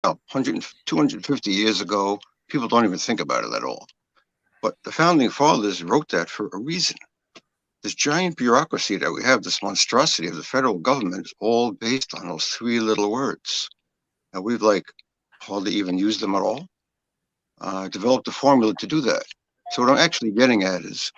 100, 250 years ago, people don't even think about it at all. But the founding fathers wrote that for a reason. This giant bureaucracy that we have, this monstrosity of the federal government, is all based on those three little words. And we've hardly even used them at all. Developed a formula to do that. So what I'm actually getting at is,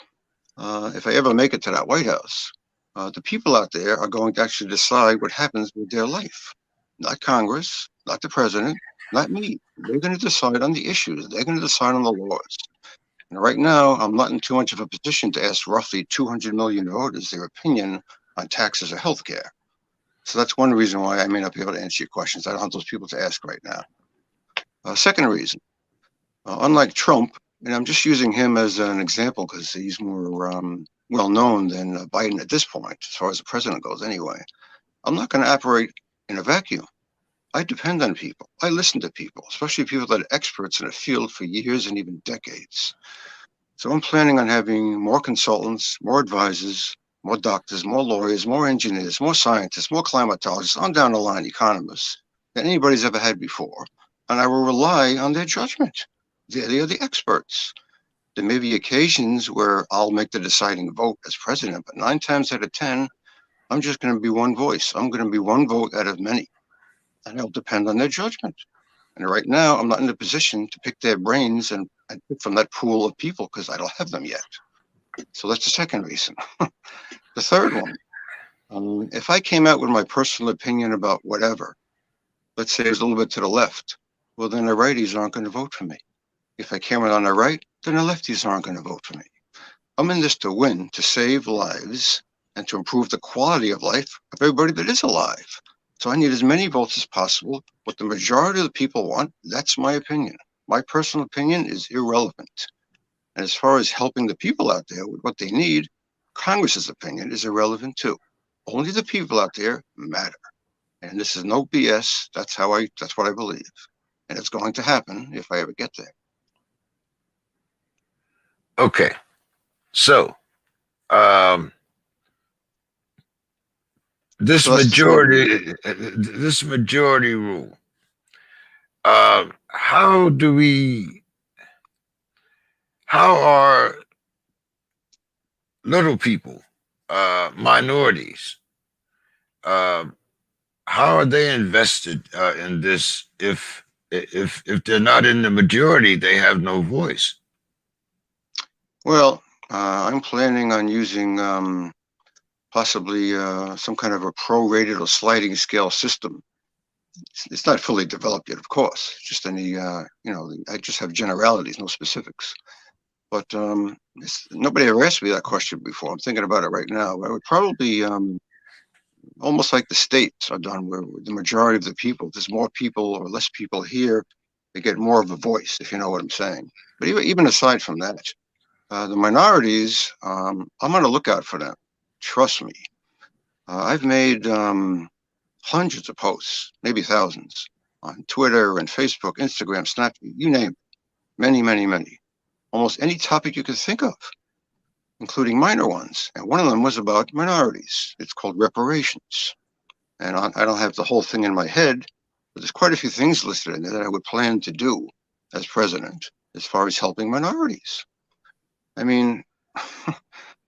if I ever make it to that White House, the people out there are going to actually decide what happens with their life. Not Congress, not the president, not me. They're going to decide on the issues. They're going to decide on the laws. And right now, I'm not in too much of a position to ask roughly 200 million voters their opinion on taxes or health care. So that's one reason why I may not be able to answer your questions. I don't have those people to ask right now. Second reason, unlike Trump, and I'm just using him as an example because he's more well known than Biden at this point, as far as the president goes anyway. I'm not going to operate in a vacuum. I depend on people. I listen to people, especially people that are experts in a field for years and even decades. So I'm planning on having more consultants, more advisors, more doctors, more lawyers, more engineers, more scientists, more climatologists, on down the line, economists, than anybody's ever had before. And I will rely on their judgment. They are the experts. There may be occasions where I'll make the deciding vote as president, but 9 times out of 10, I'm just going to be one voice. I'm going to be one vote out of many, and it'll depend on their judgment. And right now, I'm not in a position to pick their brains and pick from that pool of people because I don't have them yet. So that's the second reason. The third one, if I came out with my personal opinion about whatever, let's say it's a little bit to the left, well, then the righties aren't going to vote for me. If I came out on the right, then the lefties aren't going to vote for me. I'm in this to win, to save lives, and to improve the quality of life of everybody that is alive. So I need as many votes as possible. What the majority of the people want, that's my opinion. My personal opinion is irrelevant. And as far as helping the people out there with what they need, Congress's opinion is irrelevant too. Only the people out there matter. And this is no BS. That's what I believe. And it's going to happen if I ever get there. Okay. So, this So that's the third majority, reason. this majority rule. How do we? How are little people, minorities? Uh, how are they invested in this? If they're not in the majority, they have no voice. Well, I'm planning on using possibly some kind of a prorated or sliding scale system. It's not fully developed yet, of course. Just any, I just have generalities, no specifics. But nobody ever asked me that question before. I'm thinking about it right now. I would probably, almost like the states are done, where the majority of the people, there's more people or less people here, they get more of a voice, if you know what I'm saying. But even aside from that, the minorities, I'm on the lookout for them. Trust me. I've made hundreds of posts, maybe thousands, on Twitter and Facebook, Instagram, Snapchat, you name it. Many, many, many. Almost any topic you could think of, including minor ones. And one of them was about minorities. It's called reparations. And I don't have the whole thing in my head, but there's quite a few things listed in there that I would plan to do as president as far as helping minorities. I mean,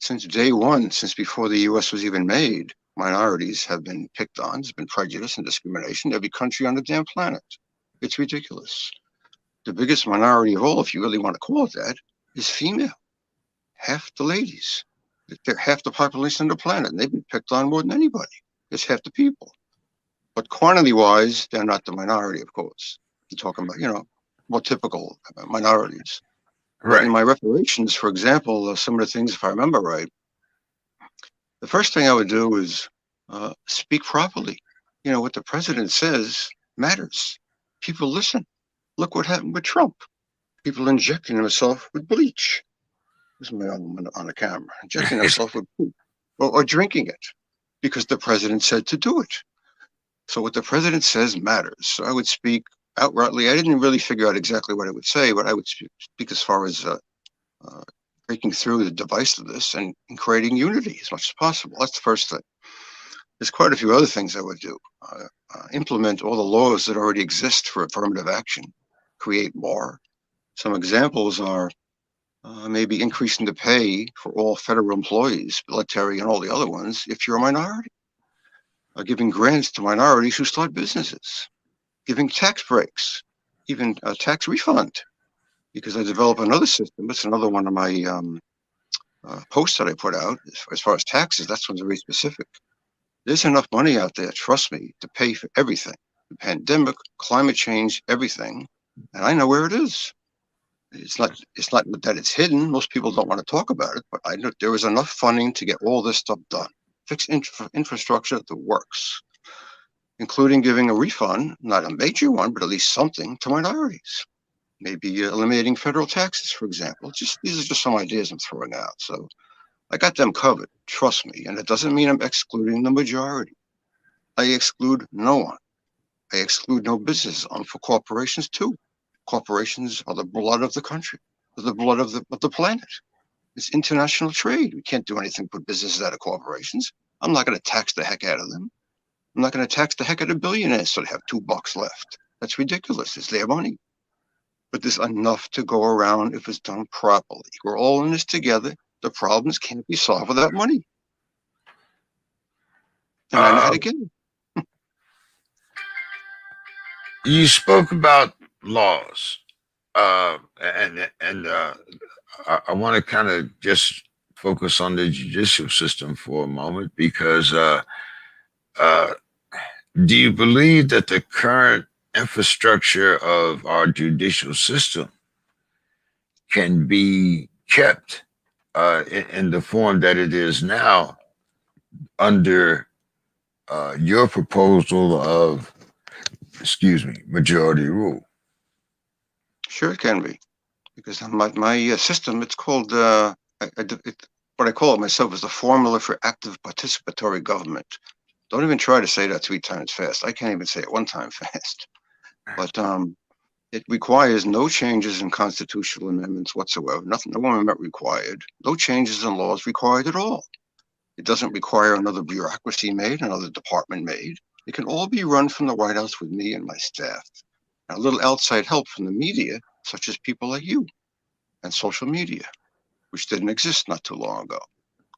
since day one, since before the U.S. was even made, minorities have been picked on. There's been prejudice and discrimination in every country on the damn planet. It's ridiculous. The biggest minority of all, if you really want to call it that, is female. Half the ladies. They're half the population of the planet, and they've been picked on more than anybody. It's half the people. But quantity-wise, they're not the minority, of course. I'm talking about, more typical minorities. But in Right. my reparations, for example, some of the things, if I remember right, the first thing I would do is speak properly. What the president says matters. People listen. Look what happened with Trump. People injecting themselves with bleach. This is my on the camera. Injecting themselves with poop or drinking it because the president said to do it. So what the president says matters. So I would speak outrightly. I didn't really figure out exactly what I would say, but I would speak as far as breaking through the device of this and creating unity as much as possible. That's the first thing. There's quite a few other things I would do. Implement all the laws that already exist for affirmative action, create more. Some examples are maybe increasing the pay for all federal employees, military and all the other ones, if you're a minority. Giving grants to minorities who start businesses, giving tax breaks, even a tax refund, because I develop another system. It's another one of my posts that I put out. As far as taxes, that's one's very specific. There's enough money out there, trust me, to pay for everything. The pandemic, climate change, everything. And I know where it is. It's not that it's hidden. Most people don't want to talk about it, but I know there is enough funding to get all this stuff done. Fix infrastructure that works, including giving a refund, not a major one, but at least something to minorities. Maybe eliminating federal taxes, for example. These are just some ideas I'm throwing out. So I got them covered, trust me. And it doesn't mean I'm excluding the majority. I exclude no one. I exclude no business for corporations too. Corporations are the blood of the country, the blood of the planet. It's international trade. We can't do anything but businesses out of corporations. I'm not going to tax the heck out of them. I'm not going to tax the heck out of billionaires so they have $2 left. That's ridiculous. It's their money. But there's enough to go around if it's done properly. We're all in this together. The problems can't be solved without money. And I know how to get it. You spoke about laws, and I want to kind of just focus on the judicial system for a moment because do you believe that the current infrastructure of our judicial system can be kept in the form that it is now under your proposal of, excuse me, majority rule? Sure, it can be. Because my system, it's called, what I call it myself is the formula for active participatory government. Don't even try to say that 3 times fast. I can't even say it 1 time fast. But it requires no changes in constitutional amendments whatsoever. Nothing, no amendment required. No changes in laws required at all. It doesn't require another bureaucracy made, another department made. It can all be run from the White House with me and my staff. And a little outside help from the media, such as people like you, and social media, which didn't exist not too long ago.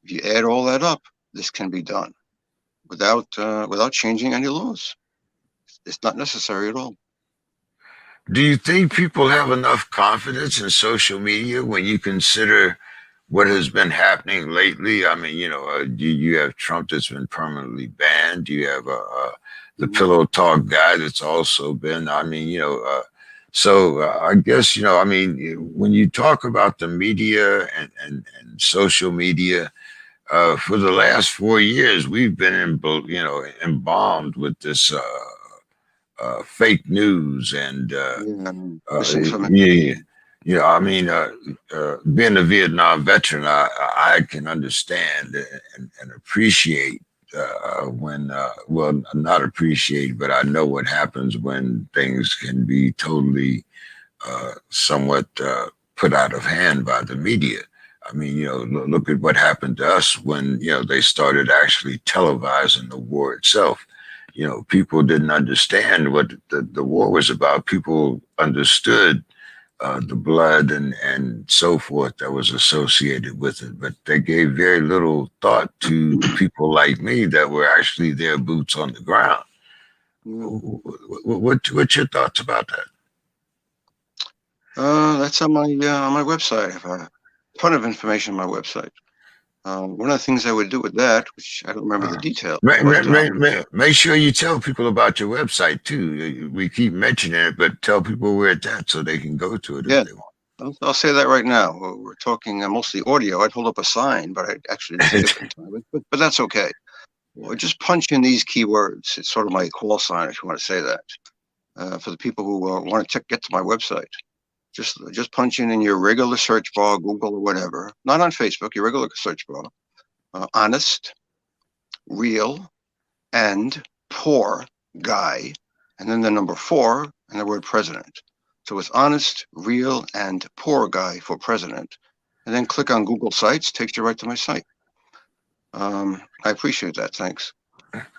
If you add all that up, this can be done without changing any laws. It's not necessary at all. Do you think people have enough confidence in social media when you consider what has been happening lately? I mean, you have Trump that's been permanently banned. You have the pillow talk guy that's also been, so I guess, when you talk about the media and social media, for the last 4 years, we've been, embalmed with this fake news and misinformation. being a Vietnam veteran, I can understand and appreciate well, not appreciate, but I know what happens when things can be totally somewhat put out of hand by the media. I mean, look at what happened to us when, they started actually televising the war itself. People didn't understand what the war was about. People understood the blood and so forth that was associated with it, but they gave very little thought to people like me that were actually their boots on the ground. What's your thoughts about that? That's on my website. I have a ton of information on my website. One of the things I would do with that, which I don't remember the details, make sure you tell people about your website too. We keep mentioning it, but tell people where it's at so they can go to it if they want. I'll say that right now. We're talking mostly audio. I'd hold up a sign, but I actually didn't skip in time. But that's okay. Well, just punch in these keywords. It's sort of my call sign, if you want to say that, for the people who want to get to my website. Just punch in your regular search bar, Google or whatever. Not on Facebook, your regular search bar. Honest, real, and poor guy, and then the number 4 and the word president. So it's honest, real, and poor guy for president. And then click on Google Sites, takes you right to my site. I appreciate that. Thanks.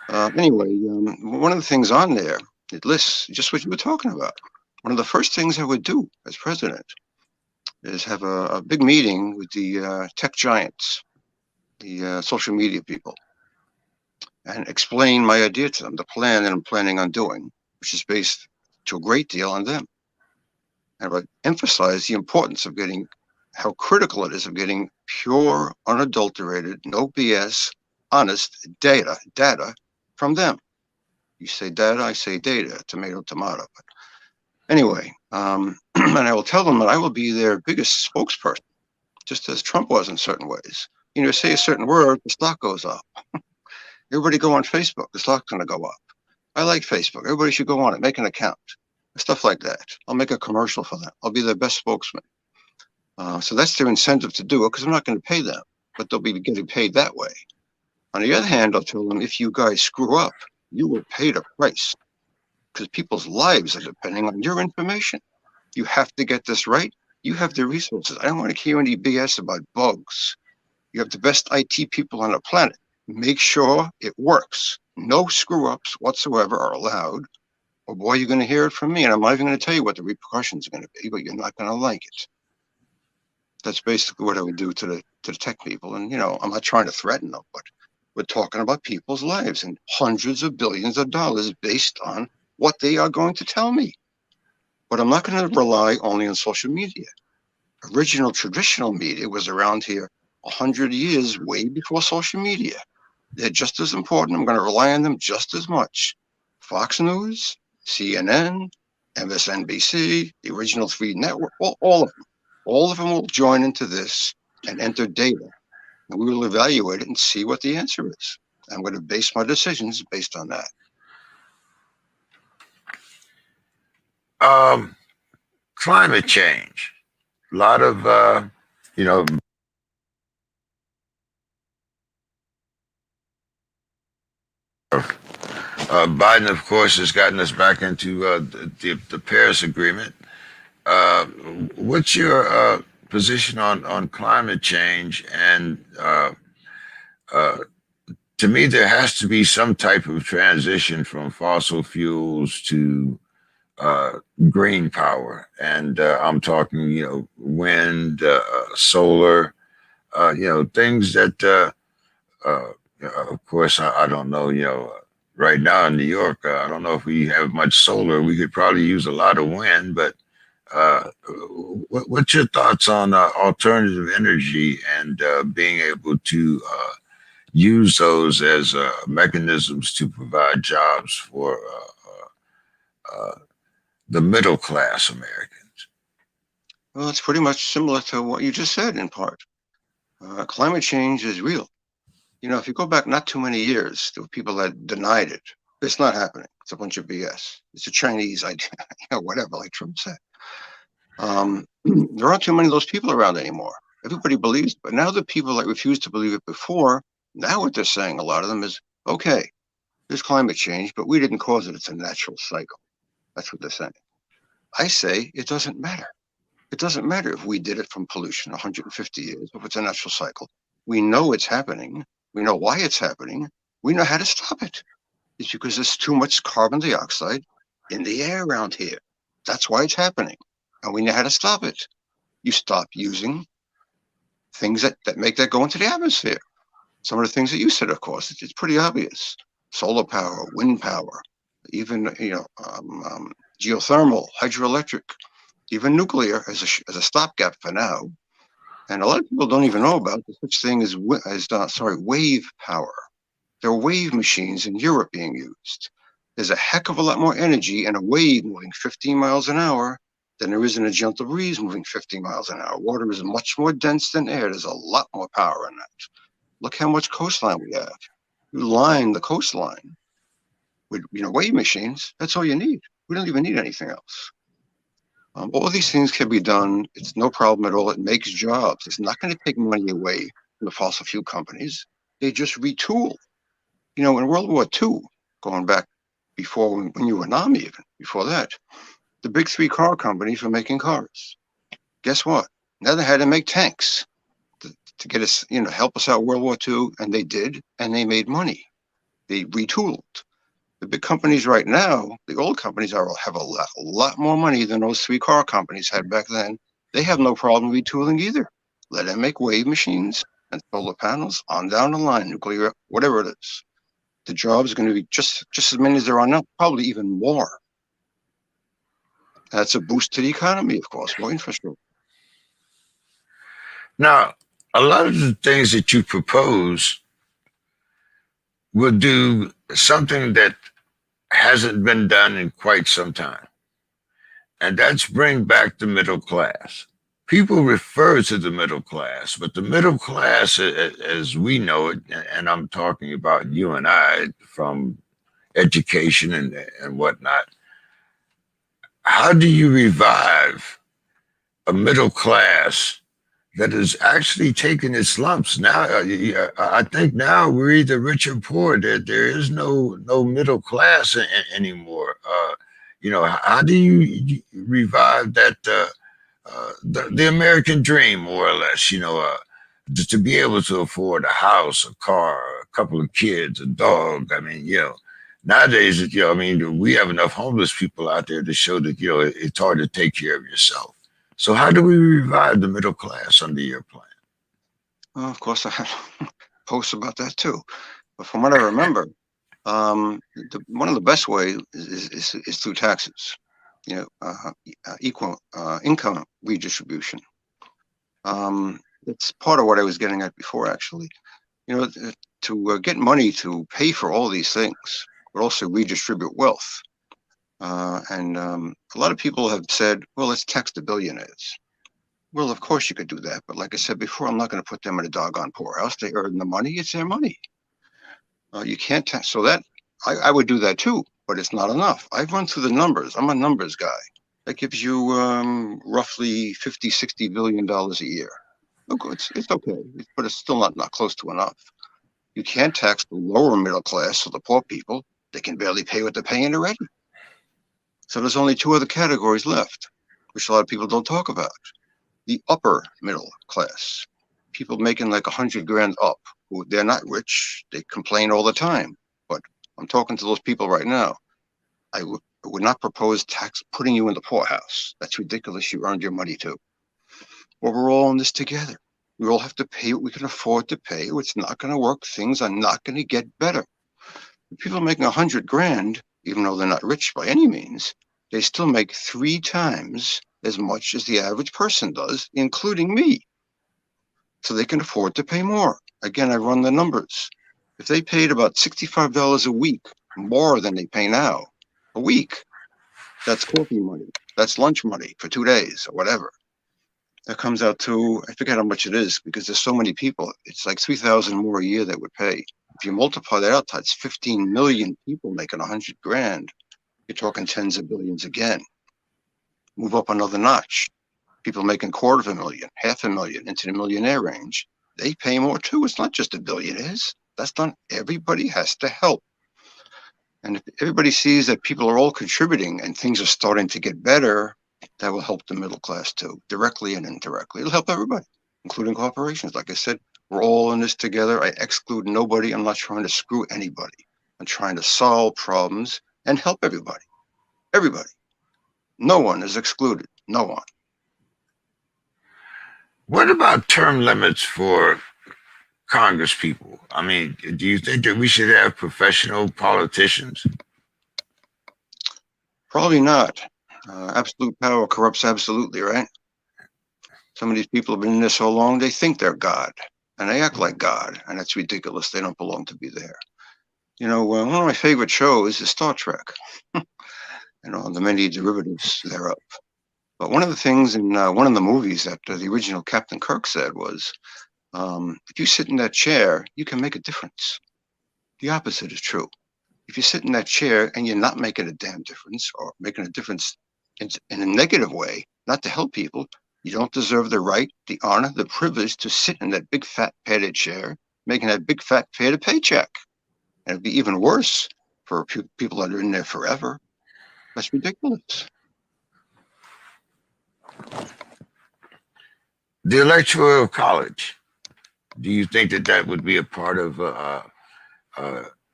Anyway, one of the things on there, it lists just what you were talking about. One of the first things I would do as president is have a big meeting with the tech giants, the social media people, and explain my idea to them, the plan that I'm planning on doing, which is based to a great deal on them. And I would emphasize the importance of getting, how critical it is of getting pure, unadulterated, no BS, honest data from them. You say data, I say data, tomato, tomato. But anyway, and I will tell them that I will be their biggest spokesperson, just as Trump was in certain ways. You know, say a certain word, the stock goes up. Everybody go on Facebook, the stock's going to go up. I like Facebook. Everybody should go on it, make an account, stuff like that. I'll make a commercial for them. I'll be their best spokesman. So that's their incentive to do it because I'm not going to pay them, but they'll be getting paid that way. On the other hand, I'll tell them if you guys screw up, you will pay the price because people's lives are depending on your information. You have to get this right. You have the resources. I don't want to hear any BS about bugs. You have the best IT people on the planet. Make sure it works. No screw ups whatsoever are allowed, or boy, you're going to hear it from me. And I'm not even going to tell you what the repercussions are going to be, but you're not going to like it. That's basically what I would do to the tech people. And, you know, I'm not trying to threaten them, but we're talking about people's lives and hundreds of billions of dollars based on what they are going to tell me. But I'm not going to rely only on social media. Original traditional media was around here 100 years way before social media. They're just as important. I'm going to rely on them just as much. Fox News, CNN, MSNBC, the original three network, all of them. All of them will join into this and enter data. And we will evaluate it and see what the answer is. I'm going to base my decisions based on that. Climate change. A lot of, you know, Biden, of course, has gotten us back into the Paris Agreement. What's your position on climate change? And to me, there has to be some type of transition from fossil fuels to green power. And I'm talking, you know, wind, solar, you know, things that, of course, I don't know, you know, right now in New York, I don't know if we have much solar. We could probably use a lot of wind, but what's your thoughts on alternative energy and being able to use those as mechanisms to provide jobs for the middle class Americans? Well, it's pretty much similar to what you just said in part. Climate change is real. You know, if you go back not too many years, there were people that denied it. It's not happening. It's a bunch of BS. It's a Chinese idea, you know, whatever, like Trump said. There aren't too many of those people around anymore. Everybody believes it. But now the people that refused to believe it before, now what they're saying, a lot of them is, okay, there's climate change, but we didn't cause it. It's a natural cycle. That's what they're saying. I say it doesn't matter. It doesn't matter if we did it from pollution 150 years, if it's a natural cycle. We know it's happening. We know why it's happening. We know how to stop it. It's because there's too much carbon dioxide in the air around here. That's why it's happening. And we know how to stop it. You stop using things that make that go into the atmosphere. Some of the things that you said, of course, it's pretty obvious. Solar power, wind power, even, you know, geothermal, hydroelectric, even nuclear as a stopgap for now. And a lot of people don't even know about the such thing as wave power. There are wave machines in Europe being used. There's a heck of a lot more energy in a wave moving 15 miles an hour than there is in a gentle breeze moving 50 miles an hour. Water is much more dense than air. There's a lot more power in that. Look how much coastline we have. You line the coastline with, you know, wave machines. That's all you need. We don't even need anything else. All of these things can be done. It's no problem at all. It makes jobs. It's not going to take money away from the fossil fuel companies. They just retool. You know, in World War II, going back before when you were in Army, even before that, the big three car companies were making cars. Guess what? Now they had to make tanks to get us, you know, help us out World War II, and they did, and they made money. They retooled. The big companies right now, the old companies have a lot more money than those three car companies had back then. They have no problem retooling either. Let them make wave machines and solar panels on down the line, nuclear, whatever it is. The jobs are going to be just as many as there are now, probably even more. That's a boost to the economy, of course, more infrastructure. Now, a lot of the things that you propose will do something that hasn't been done in quite some time, and that's bring back the middle class. People refer to the middle class, but the middle class, as we know it, and I'm talking about you and I from education and whatnot, how do you revive a middle class that is actually taking its lumps now? I think now we're either rich or poor. There is no middle class anymore. How do you revive that the American dream, more or less? Just to be able to afford a house, a car, a couple of kids, a dog. I mean, nowadays, I mean, we have enough homeless people out there to show that it's hard to take care of yourself. So how do we revive the middle class under your plan? Well, of course, I have posts about that too. But from what I remember, one of the best ways is through taxes. Equal income redistribution. It's part of what I was getting at before, actually. To get money to pay for all these things, but also redistribute wealth. And a lot of people have said, well, let's tax the billionaires. Well, of course you could do that. But like I said before, I'm not going to put them in a doggone poorhouse. They earn the money. It's their money. You can't tax. So that I would do that too, but it's not enough. I've run through the numbers. I'm a numbers guy. That gives you roughly $50-60 billion a year. Look, it's okay, but it's still not close to enough. You can't tax the lower middle class, so the poor people, they can barely pay what they're paying already. So there's only two other categories left, which a lot of people don't talk about. The upper middle class, people making like 100 grand up, who they're not rich, they complain all the time. But I'm talking to those people right now. I would not propose tax putting you in the poorhouse. That's ridiculous. You earned your money too. Well, we're all in this together. We all have to pay what we can afford to pay. It's not going to work. Things are not going to get better. The people making 100 grand, even though they're not rich by any means, they still make 3 times as much as the average person does, including me. So they can afford to pay more. Again, I run the numbers. If they paid about $65 a week more than they pay now, a week, that's coffee money. That's lunch money for 2 days or whatever. That comes out to, I forget how much it is because there's so many people. It's like 3,000 more a year that would pay. If you multiply that out, that's 15 million people making 100 grand. You're talking tens of billions again. Move up another notch. People making $250,000, $500,000 into the millionaire range. They pay more too. It's not just the billionaires. That's done. Everybody has to help. And if everybody sees that people are all contributing and things are starting to get better, that will help the middle class too, directly and indirectly. It'll help everybody, including corporations. Like I said, we're all in this together. I exclude nobody. I'm not trying to screw anybody. I'm trying to solve problems and help everybody. Everybody. No one is excluded. No one. What about term limits for Congress people? I mean, do you think that we should have professional politicians? Probably not. Absolute power corrupts absolutely, right? Some of these people have been in there so long, they think they're God, and they act like God, and it's ridiculous. They don't belong to be there. One of my favorite shows is Star Trek, the many derivatives thereof. But one of the things in one of the movies that the original Captain Kirk said was, if you sit in that chair, you can make a difference. The opposite is true. If you sit in that chair and you're not making a damn difference or making a difference in a negative way, not to help people, you don't deserve the right, the honor, the privilege to sit in that big fat padded chair, making that big fat padded paycheck. And it'd be even worse for people that are in there forever. That's ridiculous. The Electoral College. Do you think that would be a part of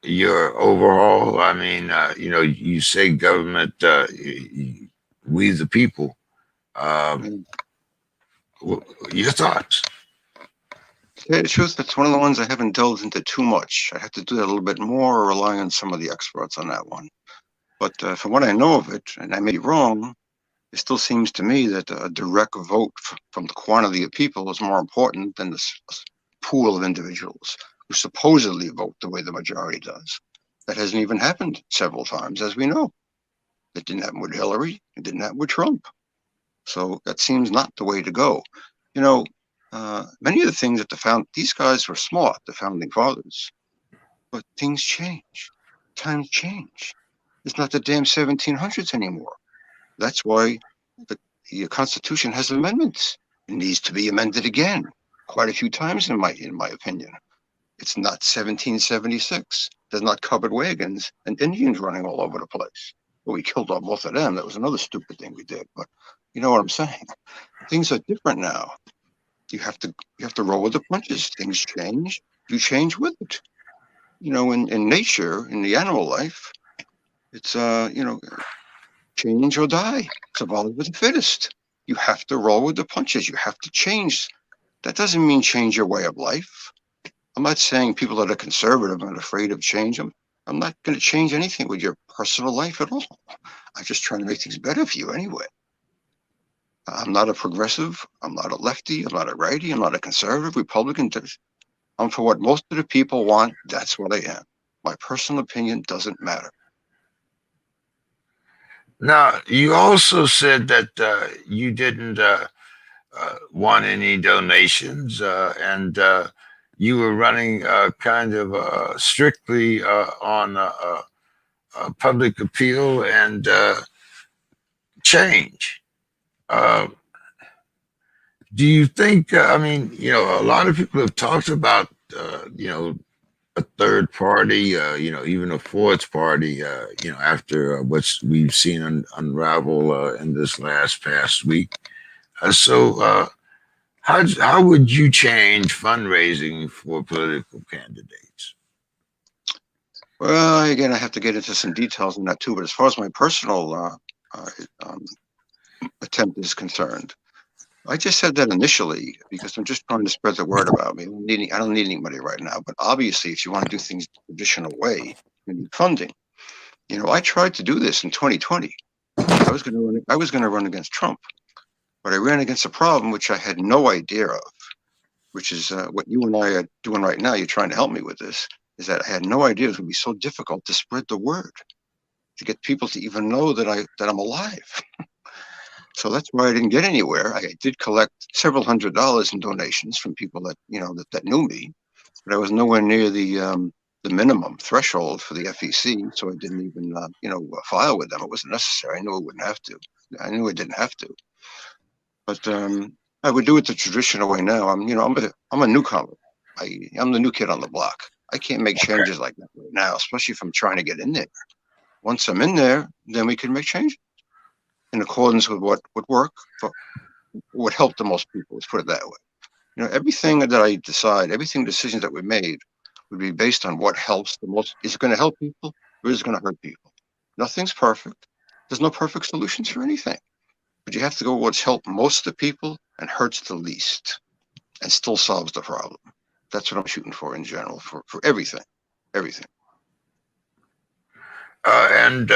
your overall, I mean, you say government, we the people. Um, And your thoughts? to tell you the truth, that's one of the ones I haven't delved into too much. I have to do that a little bit more or rely on some of the experts on that one. But from what I know of it, and I may be wrong, it still seems to me that a direct vote from the quantity of people is more important than this pool of individuals who supposedly vote the way the majority does. That hasn't even happened several times, as we know. It didn't happen with Hillary. It didn't happen with Trump. So that seems not the way to go. You know, many of the things that these guys were smart, the founding fathers, but things change. Times change. It's not the damn 1700s anymore. That's why the, the Constitution has amendments. It needs to be amended again quite a few times, in my opinion. It's not 1776. There's not covered wagons and Indians running all over the place. Well, we killed off both of them. That was another stupid thing we did. But you know what I'm saying? Things are different now. You have to roll with the punches. Things change. You change with it. In nature, in the animal life, it's change or die. Survival of the fittest. You have to roll with the punches. You have to change. That doesn't mean change your way of life. I'm not saying people that are conservative and afraid of change. I'm not going to change anything with your personal life at all. I'm just trying to make things better for you anyway. I'm not a progressive. I'm not a lefty. I'm not a righty. I'm not a conservative, Republican. I'm for what most of the people want. That's what I am. My personal opinion doesn't matter. Now, you also said that you didn't want any donations, and you were running kind of strictly on public appeal and change. Uh, do you think? I mean, a lot of people have talked about, a third party, even a fourth party, after what we've seen unravel in this last past week. So, how would you change fundraising for political candidates? Well, again, I have to get into some details on that too. But as far as my personal uh, um, attempt is concerned, I just said that initially because I'm just trying to spread the word about me. I don't need any money right now. But obviously, if you want to do things the traditional way, you need funding. I tried to do this in 2020. I was going to run against Trump, but I ran against a problem which I had no idea of, which is what you and I are doing right now. You're trying to help me with this. Is that I had no idea it was going to be so difficult to spread the word, to get people to even know that I'm alive. So that's why I didn't get anywhere. I did collect several $100s in donations from people that knew me, but I was nowhere near the minimum threshold for the FEC, so I didn't even file with them. It wasn't necessary. I knew I wouldn't have to. I knew I didn't have to, but I would do it the traditional way now. I'm a newcomer. I'm the new kid on the block. I can't make changes like that right now, especially if I'm trying to get in there. Once I'm in there, then we can make changes in accordance with what would work for what help the most people. Let's put it that way. Everything that I decide, everything decisions that we made would be based on what helps the most. Is it going to help people or is it going to hurt people? Nothing's perfect. There's no perfect solutions for anything, but you have to go with what's helped most of the people and hurts the least and still solves the problem. That's what I'm shooting for in general for everything, everything. And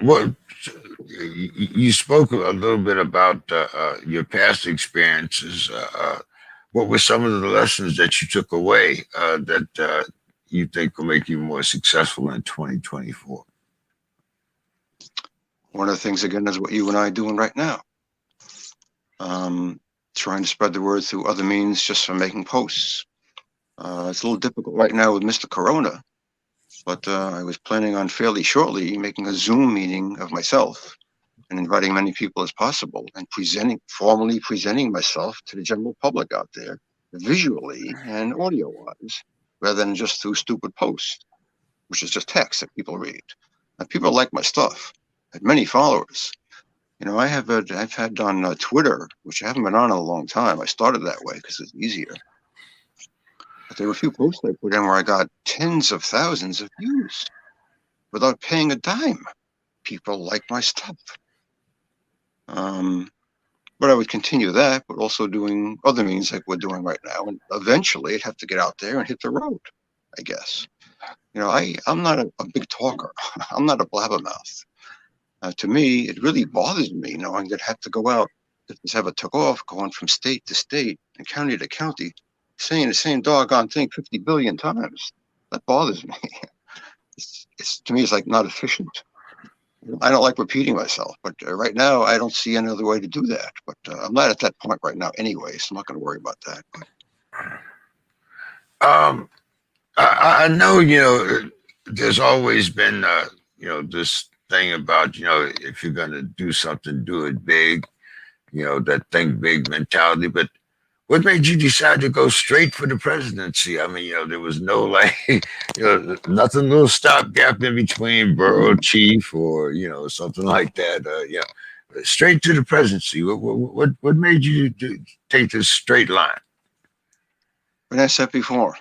what you spoke a little bit about your past experiences. What were some of the lessons that you took away that you think will make you more successful in 2024? One of the things again is what you and I are doing right now. Trying to spread the word through other means just from making posts. It's a little difficult right now with Mr. Corona, but I was planning on fairly shortly making a Zoom meeting of myself and inviting many people as possible and formally presenting myself to the general public out there, visually and audio-wise, rather than just through stupid posts, which is just text that people read. And people like my stuff. I had many followers. I've had on Twitter, which I haven't been on in a long time. I started that way because it's easier. But there were a few posts I put in where I got tens of thousands of views without paying a dime. People like my stuff. But I would continue that, but also doing other means like we're doing right now. And eventually I'd have to get out there and hit the road, I guess. I'm not a big talker. I'm not a blabbermouth. To me, it really bothers me knowing that I have to go out, if this ever took off, going from state to state and county to county, saying the same doggone thing 50 billion times. That bothers me. It's to me, it's like not efficient. I don't like repeating myself, but right now I don't see any other way to do that. But I'm not at that point right now anyway, so I'm not going to worry about that. But Um, I know, there's always been, this thing about, if you're going to do something, do it big, that think big mentality. But what made you decide to go straight for the presidency? I mean, there was no like, nothing, little stopgap in between borough chief or, something like that. Straight to the presidency. What made you take this straight line? I said before,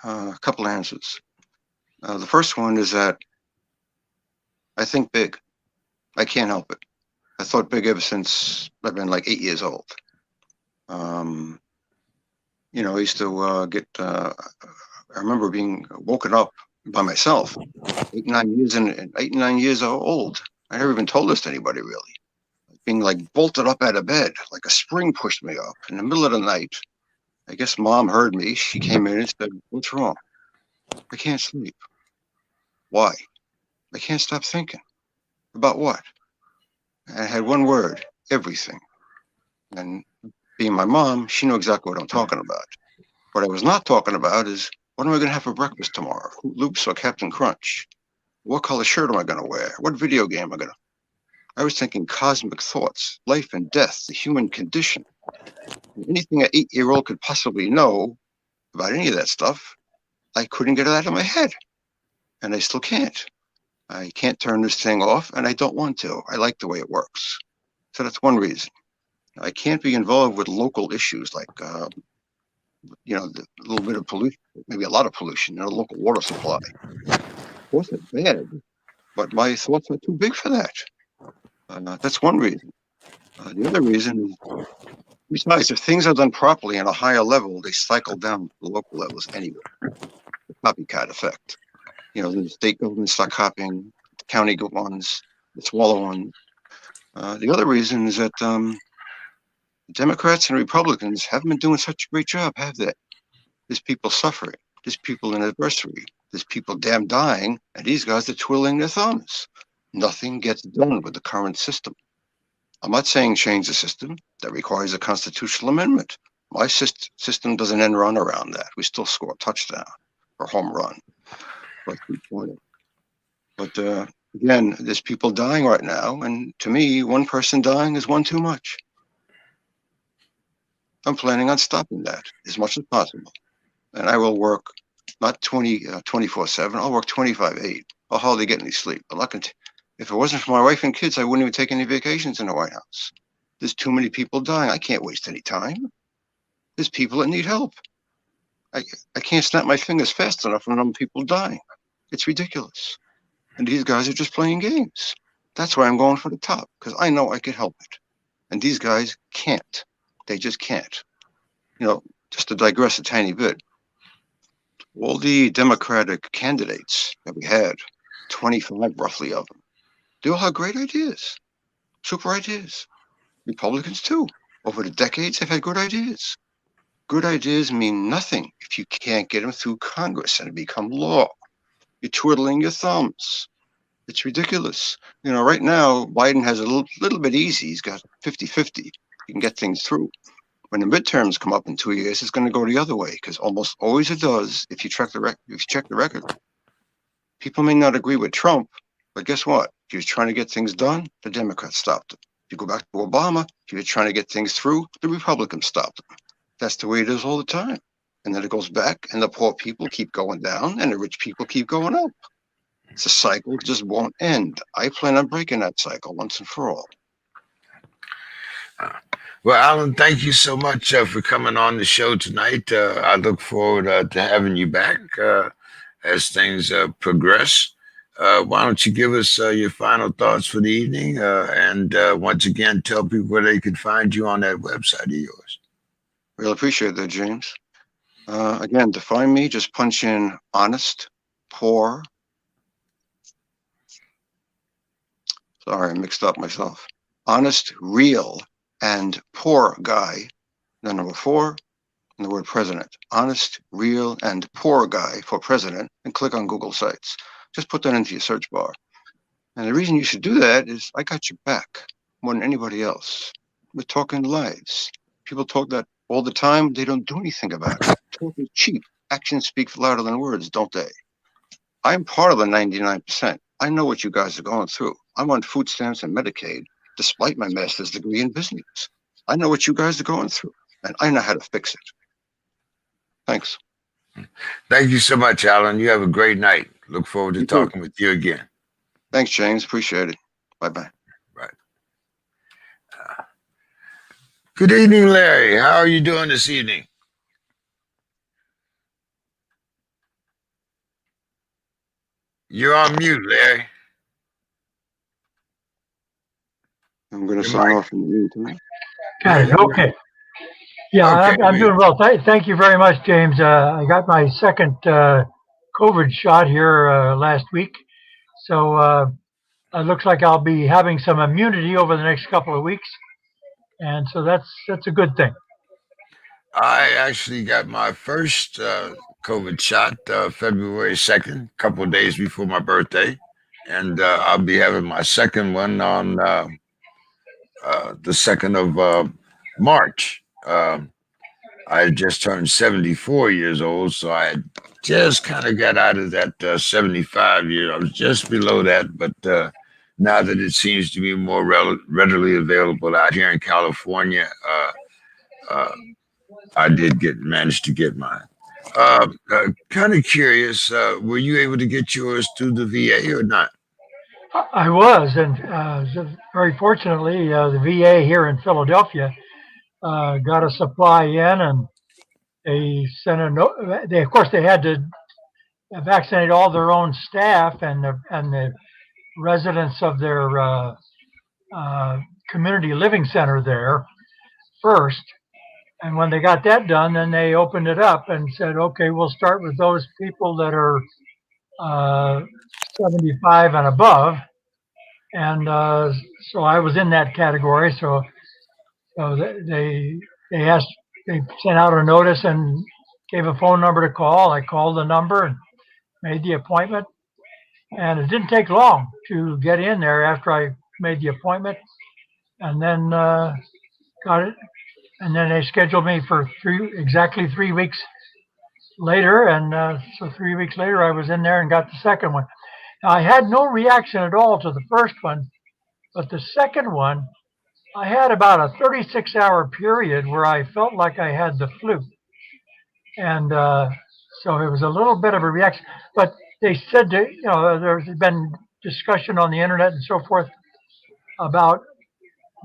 a couple answers. The first one is that I think big. I can't help it. I thought big ever since I've been like 8 years old. I used to I remember being woken up by myself, 8, 9 years old. I never even told this to anybody really. Being like bolted up out of bed, like a spring pushed me up in the middle of the night. I guess mom heard me. She came in and said, "What's wrong?" I can't sleep. Why? I can't stop thinking. About what? I had one word, everything. And being my mom, she knew exactly what I'm talking about. What I was not talking about is, what am I going to have for breakfast tomorrow? Fruit Loops or Captain Crunch? What color shirt am I going to wear? What video game am I going to? I was thinking cosmic thoughts, life and death, the human condition. Anything an 8-year-old could possibly know about any of that stuff, I couldn't get it out of my head. And I still can't. I can't turn this thing off, and I don't want to. I like the way it works. So that's one reason. I can't be involved with local issues like, the little bit of pollution, maybe a lot of pollution in a local water supply. Of course, it's bad, but my thoughts are too big for that. That's one reason. The other reason is, besides, if things are done properly on a higher level, they cycle down to the local levels anyway. The copycat effect. The state governments start copying the county ones, the smaller ones. The other reason is that Democrats and Republicans haven't been doing such a great job, have they? There's people suffering. There's people in adversity. There's people damn dying, and these guys are twiddling their thumbs. Nothing gets done with the current system. I'm not saying change the system. That requires a constitutional amendment. My system doesn't end run around that. We still score a touchdown or home run. But again, there's people dying right now, and to me, one person dying is one too much. I'm planning on stopping that as much as possible. And I will work not 24/7. I'll work 25/8. I'll hardly get any sleep. I'm not if it wasn't for my wife and kids, I wouldn't even take any vacations in the White House. There's too many people dying. I can't waste any time. There's people that need help. I can't snap my fingers fast enough when I'm people dying. It's ridiculous. And these guys are just playing games. That's why I'm going for the top, because I know I can help it. And these guys can't. They just can't. Just to digress a tiny bit, all the Democratic candidates that we had, 25 roughly of them, they all have great ideas, super ideas. Republicans too. Over the decades, they've had good ideas. Good ideas mean nothing if you can't get them through Congress and become law. You're twiddling your thumbs. It's ridiculous. Right now, Biden has a little bit easy. He's got 50-50. He can get things through. When the midterms come up in 2 years, it's going to go the other way, because almost always it does. If you check the record, people may not agree with Trump, but guess what? If he was trying to get things done, the Democrats stopped him. If you go back to Obama, if he was trying to get things through, the Republicans stopped him. That's the way it is all the time. And then it goes back, and the poor people keep going down, and the rich people keep going up. It's a cycle, it just won't end. I plan on breaking that cycle once and for all. Well, Alan, thank you so much for coming on the show tonight. I look forward to having you back as things progress. Why don't you give us your final thoughts for the evening? And once again, tell people where they can find you on that website of yours. Really appreciate that, James. Again, to find me, just punch in honest, poor. Sorry, I mixed up myself. Honest, real, and poor guy. The number 4 and the word president. Honest, real, and poor guy for president, and click on Google Sites. Just put that into your search bar. And the reason you should do that is I got your back more than anybody else. We're talking lives. People talk that all the time. They don't do anything about it. Talk is cheap. Actions speak louder than words, don't they? I'm part of the 99%. I know what you guys are going through. I'm on food stamps and Medicaid, despite my master's degree in business. I know what you guys are going through, and I know how to fix it. Thanks. Thank you so much, Alan. You have a great night. Look forward to You too. talking with you again. Thanks, James. Appreciate it. Bye-bye. Right. Good evening, Larry. How are you doing this evening? You're on mute, Larry. I'm going to Your sign mic. off in the meantime. Got it. Okay. Yeah, Okay. I'm doing well. Thank you very much, James. I got my second COVID shot here last week. So it looks like I'll be having some immunity over the next couple of weeks. And so that's a good thing. I actually got my first COVID shot February 2nd, a couple of days before my birthday. And I'll be having my second one on the 2nd of March. I just turned 74 years old, so I had just kind of got out of that 75 year. I was just below that, but now that it seems to be more readily available out here in California, uh, I did manage to get mine. Kind of curious, were you able to get yours through the VA or not? I was, and very fortunately, the VA here in Philadelphia got a supply in, and they sent a note. They, of course, they had to vaccinate all their own staff and the residents of their uh, community living center there first. And when they got that done, then they opened it up and said, okay, we'll start with those people that are uh, 75 and above. And so I was in that category. So they asked, they sent out a notice and gave a phone number to call. I called the number and made the appointment. And it didn't take long to get in there after I made the appointment. And then got it. And then they scheduled me for exactly 3 weeks later. And so 3 weeks later, I was in there and got the second one. Now, I had no reaction at all to the first one, but the second one, I had about a 36-hour period where I felt like I had the flu. And so it was a little bit of a reaction. But they said, there's been discussion on the internet and so forth about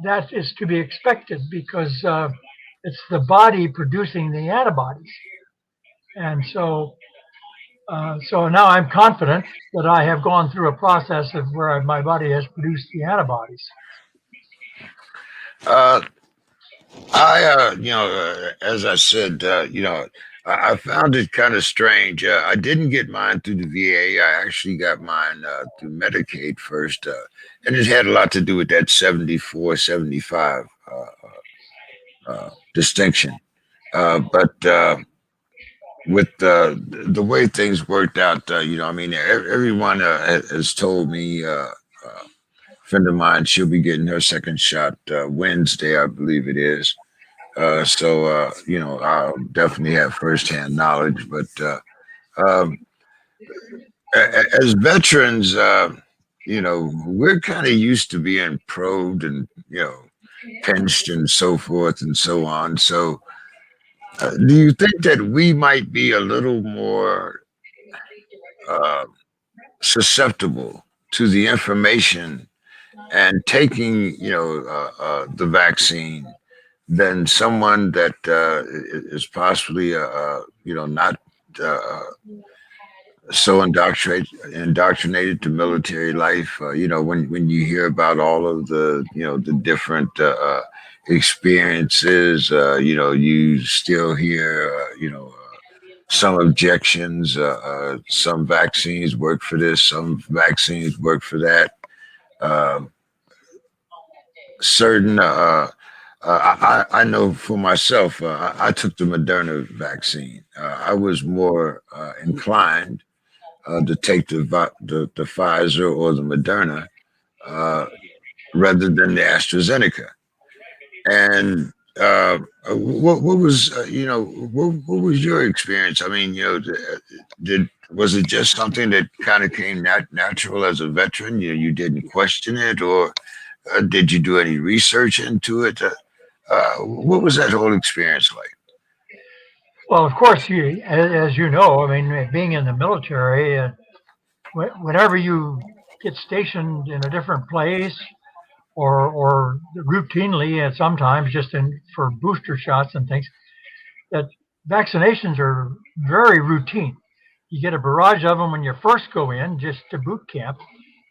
that is to be expected because it's the body producing the antibodies. And so now I'm confident that I have gone through a process of where my body has produced the antibodies. Uh, as I said, I found it kind of strange. I didn't get mine through the VA. I actually got mine through Medicaid first. And it had a lot to do with that 74, 75 distinction. But with the way things worked out, everyone has told me, friend of mine, she'll be getting her second shot Wednesday, I believe it is. So I'll definitely have firsthand knowledge. But um, as veterans, we're kind of used to being probed and, pinched and so forth and so on. So do you think that we might be a little more uh, susceptible to the information and taking, the vaccine than someone that is possibly not so indoctrinated to military life. When you hear about all of the different experiences, you still hear some objections. Some vaccines work for this, some vaccines work for that. Um Certain I know for myself, I took the Moderna vaccine. I was more inclined to take the Pfizer or the Moderna uh, rather than the AstraZeneca. And what was what was your experience? I mean, did was it just something that kind of came natural as a veteran? You didn't question it, or did you do any research into it? What was that whole experience like? Well, of course, as you know, I mean, being in the military, whenever you get stationed in a different place, or routinely, and sometimes just for booster shots and things, that vaccinations are very routine. You get a barrage of them when you first go in, just to boot camp,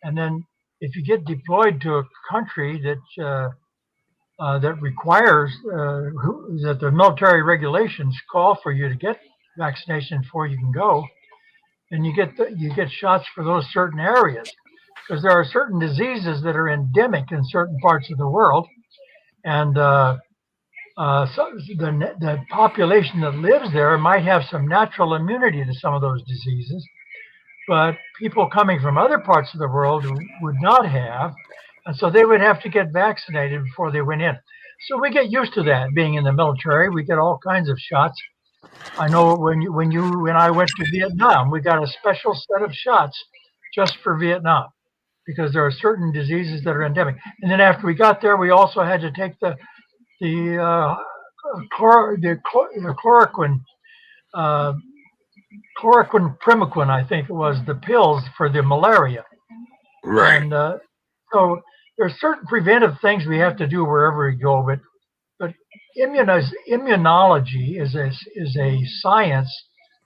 and then if you get deployed to a country that requires that the military regulations call for you to get vaccination before you can go, and you get shots for those certain areas, because there are certain diseases that are endemic in certain parts of the world, and so the population that lives there might have some natural immunity to some of those diseases, but people coming from other parts of the world would not have, and so they would have to get vaccinated before they went in. So we get used to that being in the military. We get all kinds of shots. I know when I went to Vietnam, we got a special set of shots just for Vietnam, because there are certain diseases that are endemic. And then after we got there, we also had to take the chloroquine, uh, chloroquine primaquine, I think it was, the pills for the malaria. Right, And so there's certain preventive things we have to do wherever we go, but immunology is a science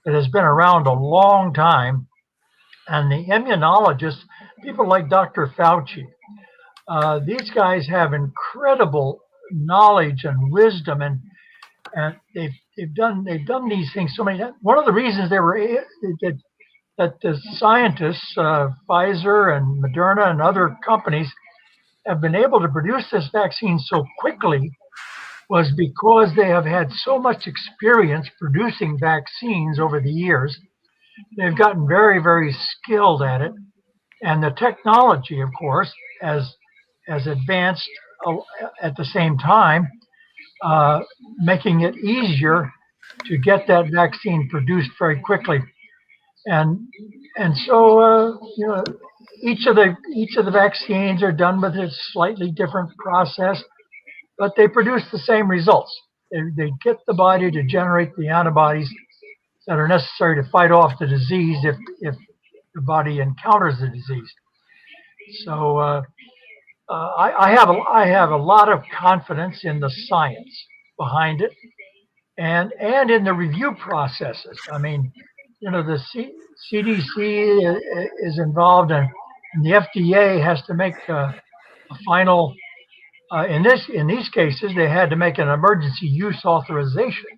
that has been around a long time, and the immunologists, people like Dr. Fauci, these guys have incredible knowledge and wisdom, and they've done these things so many times. One of the reasons that the scientists, Pfizer and Moderna and other companies, have been able to produce this vaccine so quickly was because they have had so much experience producing vaccines over the years. They've gotten very, very skilled at it, and the technology, of course, has advanced at the same time, uh, making it easier to get that vaccine produced very quickly. And and so each of the vaccines are done with a slightly different process, but they produce the same results. They get the body to generate the antibodies that are necessary to fight off the disease if the body encounters the disease. So I have a lot of confidence in the science behind it, and in the review processes. I mean, the CDC is involved, and the FDA has to make a final. In these cases, they had to make an emergency use authorization,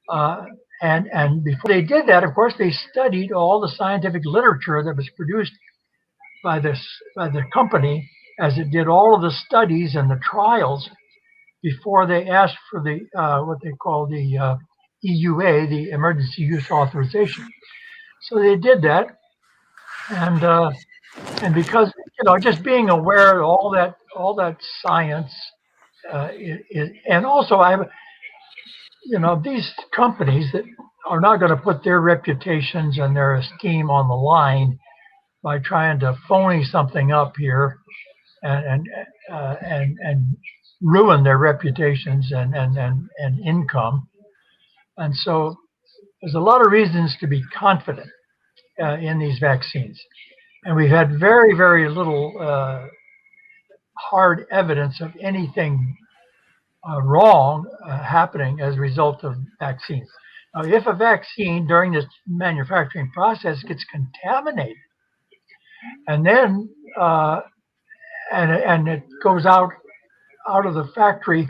uh, and before they did that, of course, they studied all the scientific literature that was produced by this by the company as it did all of the studies and the trials before they asked for the what they call the EUA, the emergency use authorization. So they did that, and because just being aware of all that science, and also these companies that are not going to put their reputations and their esteem on the line by trying to phony something up here, and and ruin their reputations and income. And so there's a lot of reasons to be confident in these vaccines. And we've had very, very little hard evidence of anything wrong happening as a result of vaccines. Now, if a vaccine during this manufacturing process gets contaminated, and then and it goes out of the factory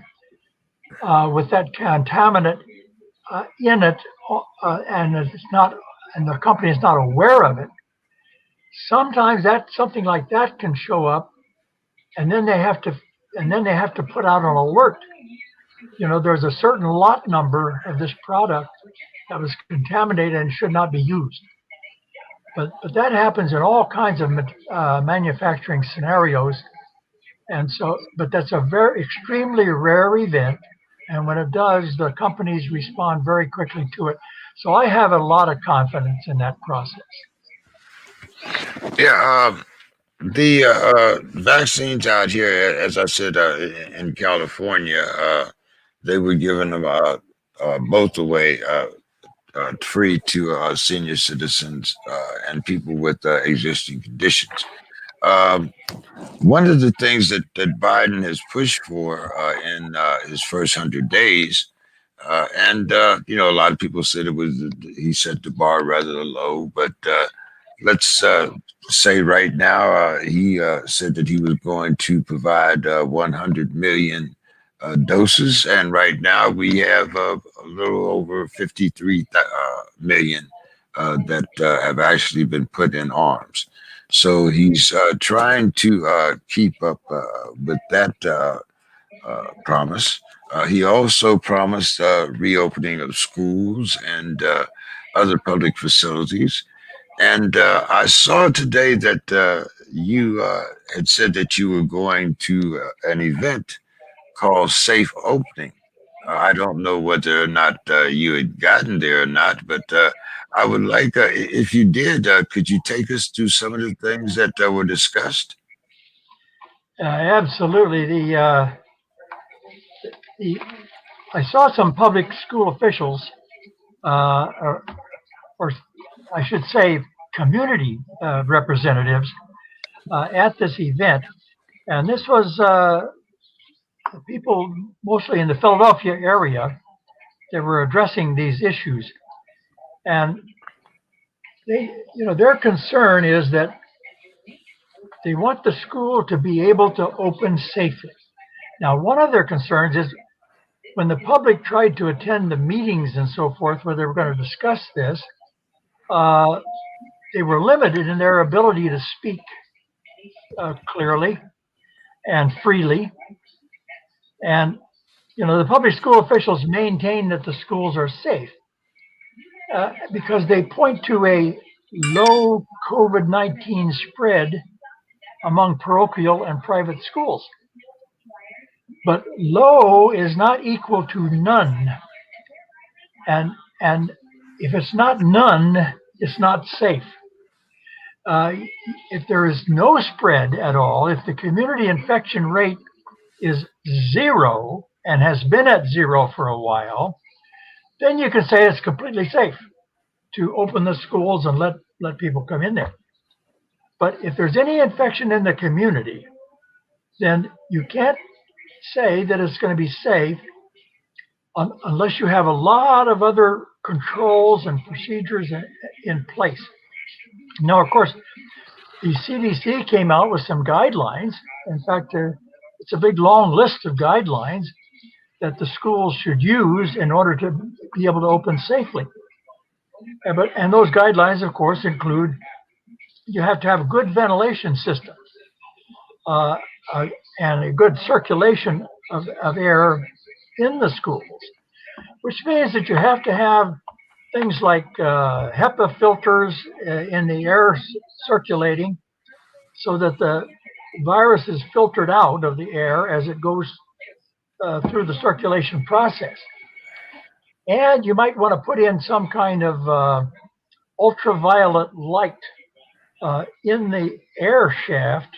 with that contaminant in it, and it's not, and the company is not aware of it. Sometimes that something like that can show up, and then they have to put out an alert. There's a certain lot number of this product that was contaminated and should not be used. But that happens in all kinds of manufacturing scenarios, and so but that's a very extremely rare event. And when it does, the companies respond very quickly to it. So I have a lot of confidence in that process. Yeah, the vaccines out here, as I said, in California, they were given them both away free to senior citizens and people with existing conditions. Um, One of the things that Biden has pushed for in his first 100 days, and a lot of people said it was he set the bar rather low, but let's say right now he said that he was going to provide 100 million doses, and right now we have a little over 53 million that have actually been put in arms. So he's trying to keep up with that promise. He also promised reopening of schools and other public facilities. And I saw today that you had said that you were going to an event called Safe Opening. I don't know whether or not you had gotten there or not, but I would like, if you did, could you take us through some of the things that were discussed? Absolutely. The I saw some public school officials, or I should say, community representatives at this event, and this was people mostly in the Philadelphia area that were addressing these issues, and their concern is that they want the school to be able to open safely. Now, one of their concerns is when the public tried to attend the meetings and so forth where they were going to discuss this, they were limited in their ability to speak clearly and freely. And, the public school officials maintain that the schools are safe because they point to a low COVID-19 spread among parochial and private schools. But low is not equal to none. And if it's not none, it's not safe. If there is no spread at all, if the community infection rate is zero and has been at zero for a while, then you can say it's completely safe to open the schools and let people come in there. But if there's any infection in the community, then you can't say that it's going to be safe unless you have a lot of other controls and procedures in place. Now, of course, the CDC came out with some guidelines. In fact, it's a big long list of guidelines that the schools should use in order to be able to open safely. And those guidelines, of course, include you have to have a good ventilation system and a good circulation of air in the schools, which means that you have to have things like HEPA filters in the air circulating so that the virus is filtered out of the air as it goes through the circulation process. And you might want to put in some kind of ultraviolet light in the air shaft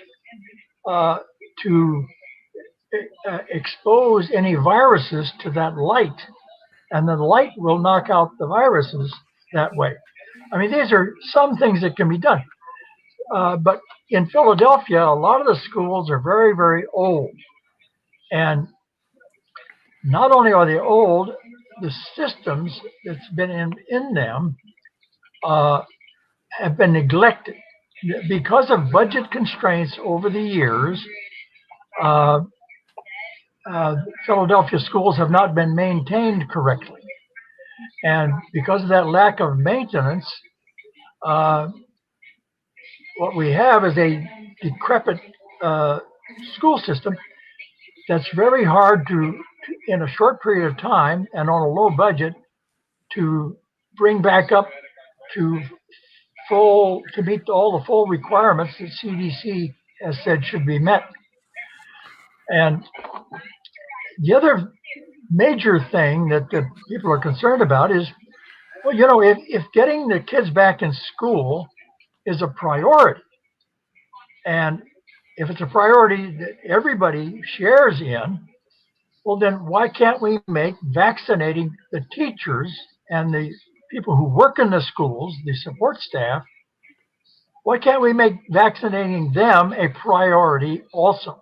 to expose any viruses to that light, and the light will knock out the viruses that way. I mean, these are some things that can be done. But in Philadelphia, a lot of the schools are very, very old. And not only are they old, the systems that's been in them uh, have been neglected because of budget constraints over the years. Uh, Philadelphia schools have not been maintained correctly, and because of that lack of maintenance, uh, what we have is a decrepit uh, school system that's very hard in a short period of time and on a low budget, to bring back up to to meet all the full requirements that CDC has said should be met. And the other major thing that the people are concerned about is, well, if getting the kids back in school is a priority, and if it's a priority that everybody shares in, well, then why can't we make vaccinating the teachers and the people who work in the schools, the support staff, why can't we make vaccinating them a priority also,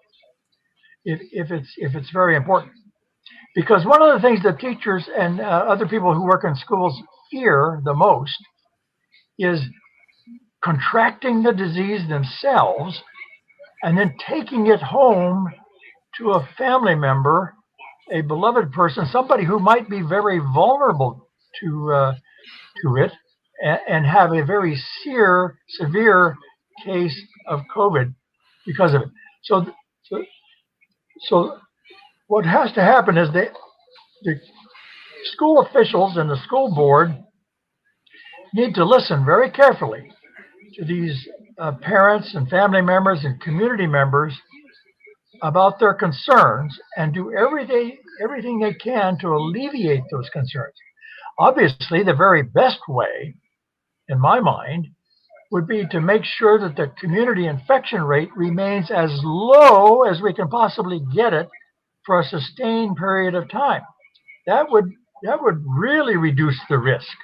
if it's very important? Because one of the things that teachers and other people who work in schools fear the most is contracting the disease themselves and then taking it home to a family member, a beloved person, somebody who might be very vulnerable to it, and have a very severe case of COVID because of it. So what has to happen is the school officials and the school board need to listen very carefully to these parents and family members and community members about their concerns, and do everything they can to alleviate those concerns. Obviously, the very best way, in my mind, would be to make sure that the community infection rate remains as low as we can possibly get it for a sustained period of time. That would really reduce the risk,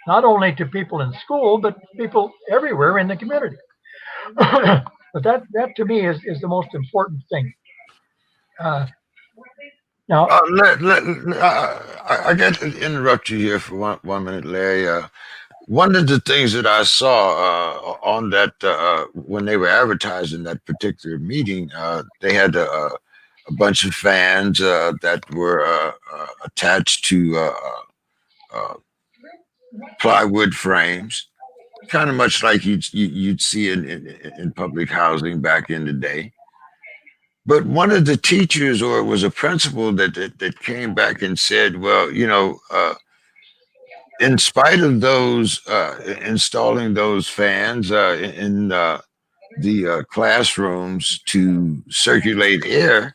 not only to people in school, but people everywhere in the community. But that to me is the most important thing. Now, I got to interrupt you here for one minute, Larry. One of the things that I saw on that when they were advertising that particular meeting, they had a bunch of fans that were attached to plywood frames, kind of much like you'd see in public housing back in the day. But one of the teachers, or it was a principal, that came back and said, well, in spite of those installing those fans in the classrooms to circulate air,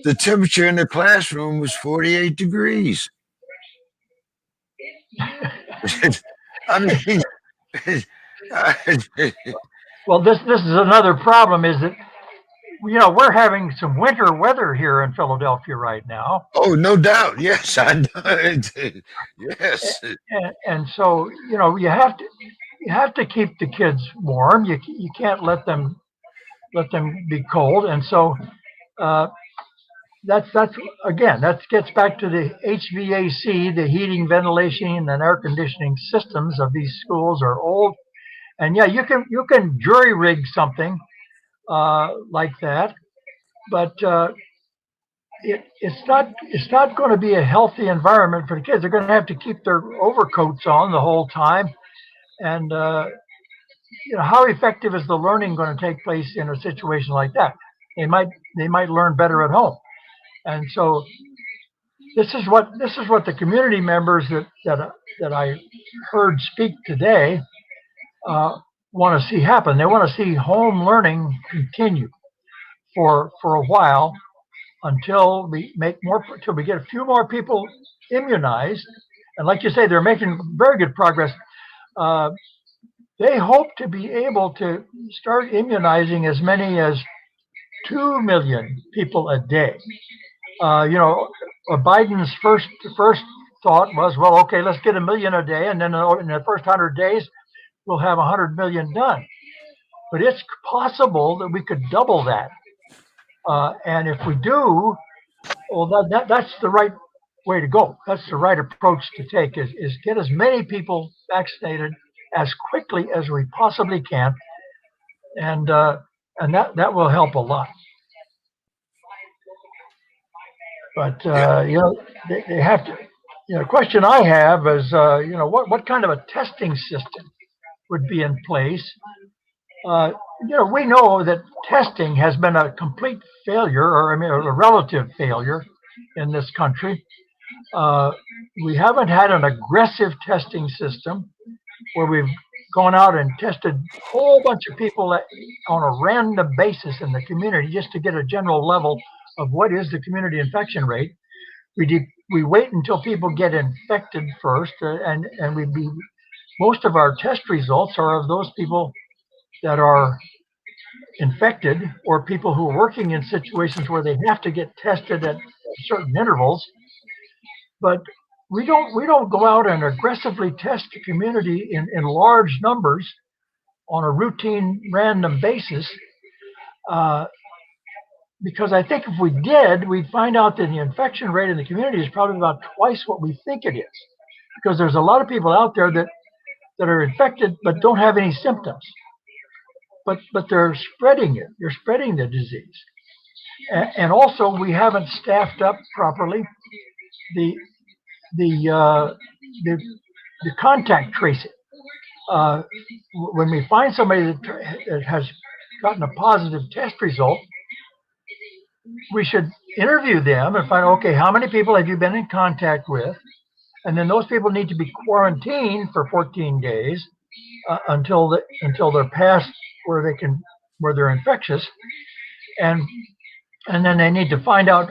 the temperature in the classroom was 48 degrees. I mean, well, this is another problem, is that we're having some winter weather here in Philadelphia right now. Oh, no doubt. Yes, I know. Yes. And so you have to keep the kids warm. You can't let them be cold. And so that's again, that gets back to the HVAC, the heating, ventilation, and air conditioning systems of these schools are old. And yeah, you can jury rig something like that, but it's not going to be a healthy environment for the kids. They're going to have to keep their overcoats on the whole time, and how effective is the learning going to take place in a situation like that? They might learn better at home, and so this is what the community members that I heard speak today want to see happen. They want to see home learning continue for a while, until we get a few more people immunized. And like you say, they're making very good progress. They hope to be able to start immunizing as many as 2 million people a day. Biden's first thought was, well, okay, let's get 1 million a day, and then in the first 100 days, we'll have 100 million done. But it's possible that we could double that. And if we do, Well, that's the right way to go. That's the right approach to take is get as many people vaccinated as quickly as we possibly can, and that will help a lot. But Yeah. they have to. The question I have is, what kind of a testing system would be in place? Uh, we know that testing has been a complete failure, or I mean, a relative failure in this country. Uh, we haven't had an aggressive testing system where we've gone out and tested a whole bunch of people on a random basis in the community just to get a general level of what is the community infection rate. We wait until people get infected first, and most of our test results are of those people that are infected or people who are working in situations where they have to get tested at certain intervals. But we don't go out and aggressively test the community in large numbers on a routine random basis, uh, because I think if we did, we'd find out that the infection rate in the community is probably about twice what we think it is, because there's a lot of people out there that are infected but don't have any symptoms, but they're spreading it. They're spreading the disease, and also we haven't staffed up properly the the uh, the, the contact tracing. Uh, when we find somebody that has gotten a positive test result, we should interview them and find, okay, how many people have you been in contact with? And then those people need to be quarantined for 14 days until they're past where they're infectious, and and then they need to find out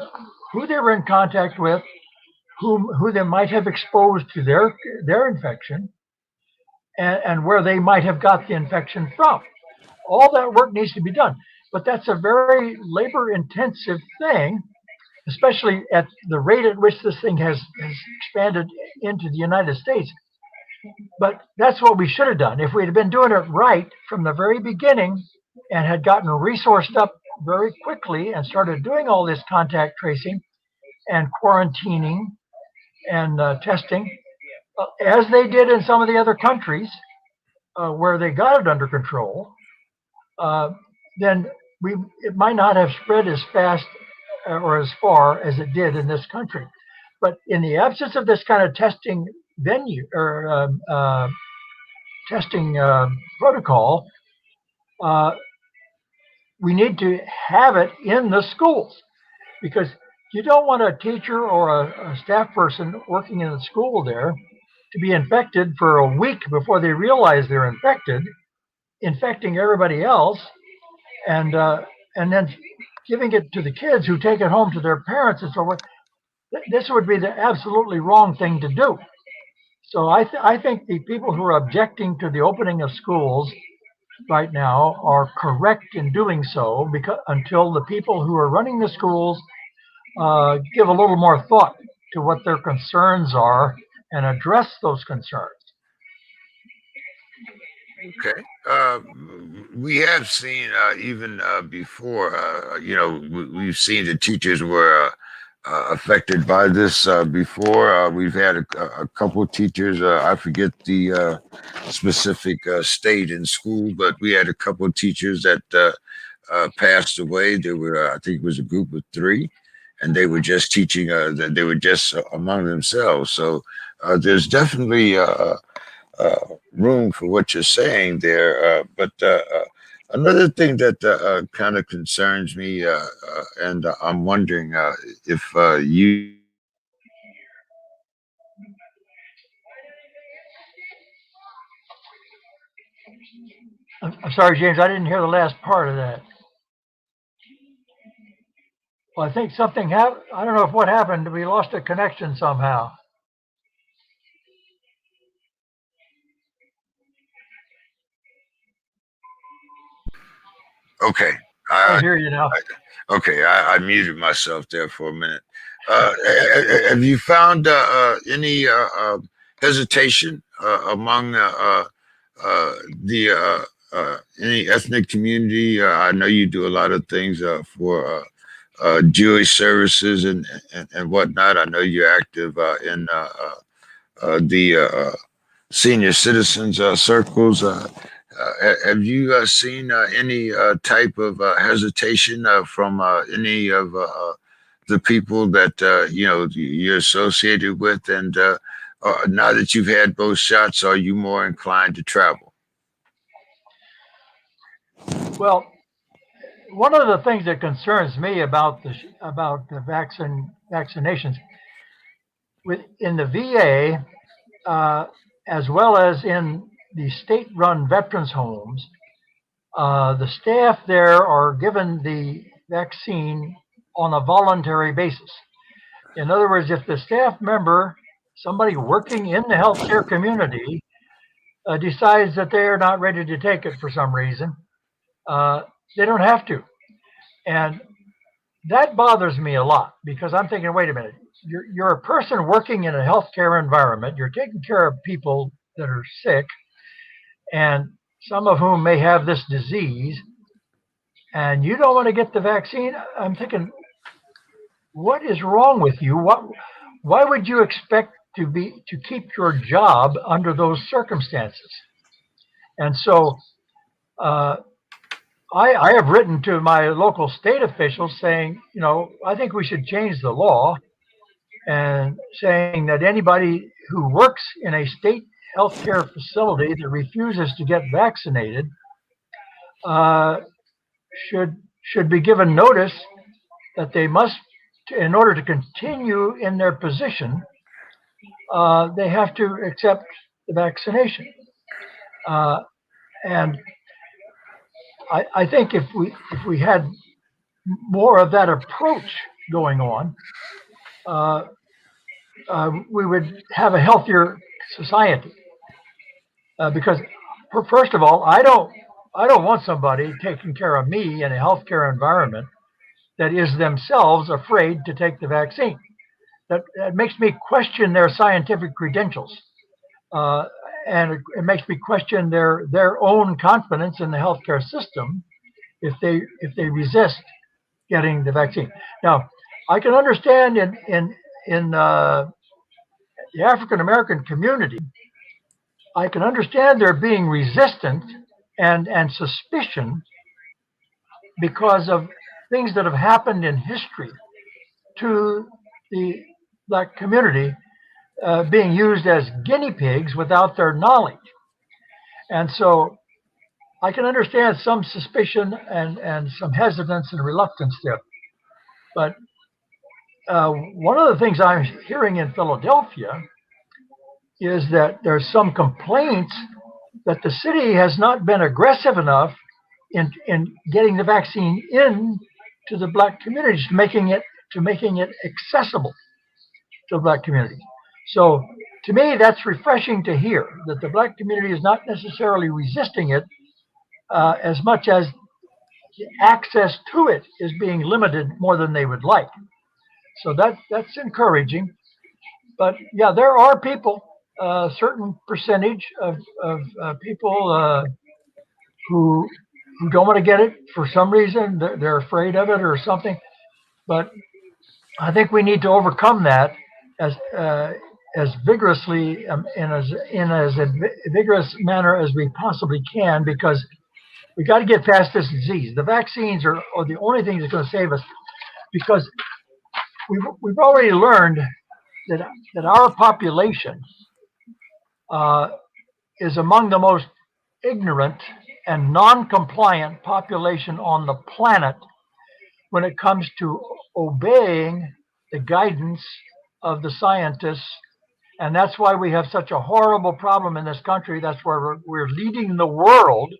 who they were in contact with, who they might have exposed to their infection, and where they might have got the infection from. All that work needs to be done, but that's a very labor intensive thing, especially at the rate at which this thing has expanded into the United States. But that's what we should have done. If we'd have been doing it right from the very beginning and had gotten resourced up very quickly and started doing all this contact tracing and quarantining and testing, as they did in some of the other countries where they got it under control, uh, then it might not have spread as fast or as far as it did in this country. But in the absence of this kind of testing venue or testing protocol, uh, we need to have it in the schools, because you don't want a teacher or a staff person working in the school there to be infected for a week before they realize they're infected, infecting everybody else, and then giving it to the kids who take it home to their parents and so forth. This would be the absolutely wrong thing to do. So I think the people who are objecting to the opening of schools right now are correct in doing so, because until the people who are running the schools give a little more thought to what their concerns are and address those concerns. Okay. We have seen even before, we've seen the teachers were affected by this before. We've had a couple of teachers, I forget the specific state and school, but we had a couple of teachers that passed away. There were, I think it was a group of three, and they were just teaching, that they were just among themselves. So there's definitely room for what you're saying there. But another thing that kind of concerns me, and I'm wondering if you. I'm sorry, James, I didn't hear the last part of that. Well, I think something happened. I don't know if what happened. We lost a connection somehow. Okay. I I, hear you now. okay. I muted myself there for a minute. Have you found any hesitation among the any ethnic community? I know you do a lot of things for Jewish services and whatnot. I know you're active in the senior citizens circles. Have you seen any type of hesitation from any of the people that you're associated with? And now that you've had both shots, are you more inclined to travel? Well, one of the things that concerns me about the vaccinations in the VA, as well as in the state-run veterans homes, the staff there are given the vaccine on a voluntary basis. In other words, if the staff member, somebody working in the healthcare community, decides that they are not ready to take it for some reason, they don't have to. And that bothers me a lot because I'm thinking, wait a minute, you're a person working in a healthcare environment, you're taking care of people that are sick, and some of whom may have this disease, and you don't want to get the vaccine. I'm thinking, what is wrong with you? Why would you expect to keep your job under those circumstances? And so I have written to my local state officials saying, I think we should change the law and saying that anybody who works in a state healthcare facility that refuses to get vaccinated should be given notice that they must, in order to continue in their position, they have to accept the vaccination. And I think if we had more of that approach going on, we would have a healthier society. Because first of all, I don't want somebody taking care of me in a healthcare environment that is themselves afraid to take the vaccine. That makes me question their scientific credentials, and it makes me question their own confidence in the healthcare system if they resist getting the vaccine. Now, I can understand in the African American community, I can understand there being resistance and suspicion because of things that have happened in history to the Black community being used as guinea pigs without their knowledge. And so I can understand some suspicion and some hesitance and reluctance there. But one of the things I'm hearing in Philadelphia is that there's some complaints that the city has not been aggressive enough in getting the vaccine in to the Black communities, making it accessible to the Black community. So to me, that's refreshing to hear that the Black community is not necessarily resisting it as much as access to it is being limited more than they would like. So that's encouraging. But yeah, there are people, a certain percentage of people who don't want to get it for some reason. They're afraid of it or something. But I think we need to overcome that as vigorously in as vigorous manner as we possibly can, because we got to get past this disease. The vaccines are the only thing that's going to save us, because we've already learned that our population is among the most ignorant and non-compliant population on the planet when it comes to obeying the guidance of the scientists. And that's why we have such a horrible problem in this country. That's why we're leading the world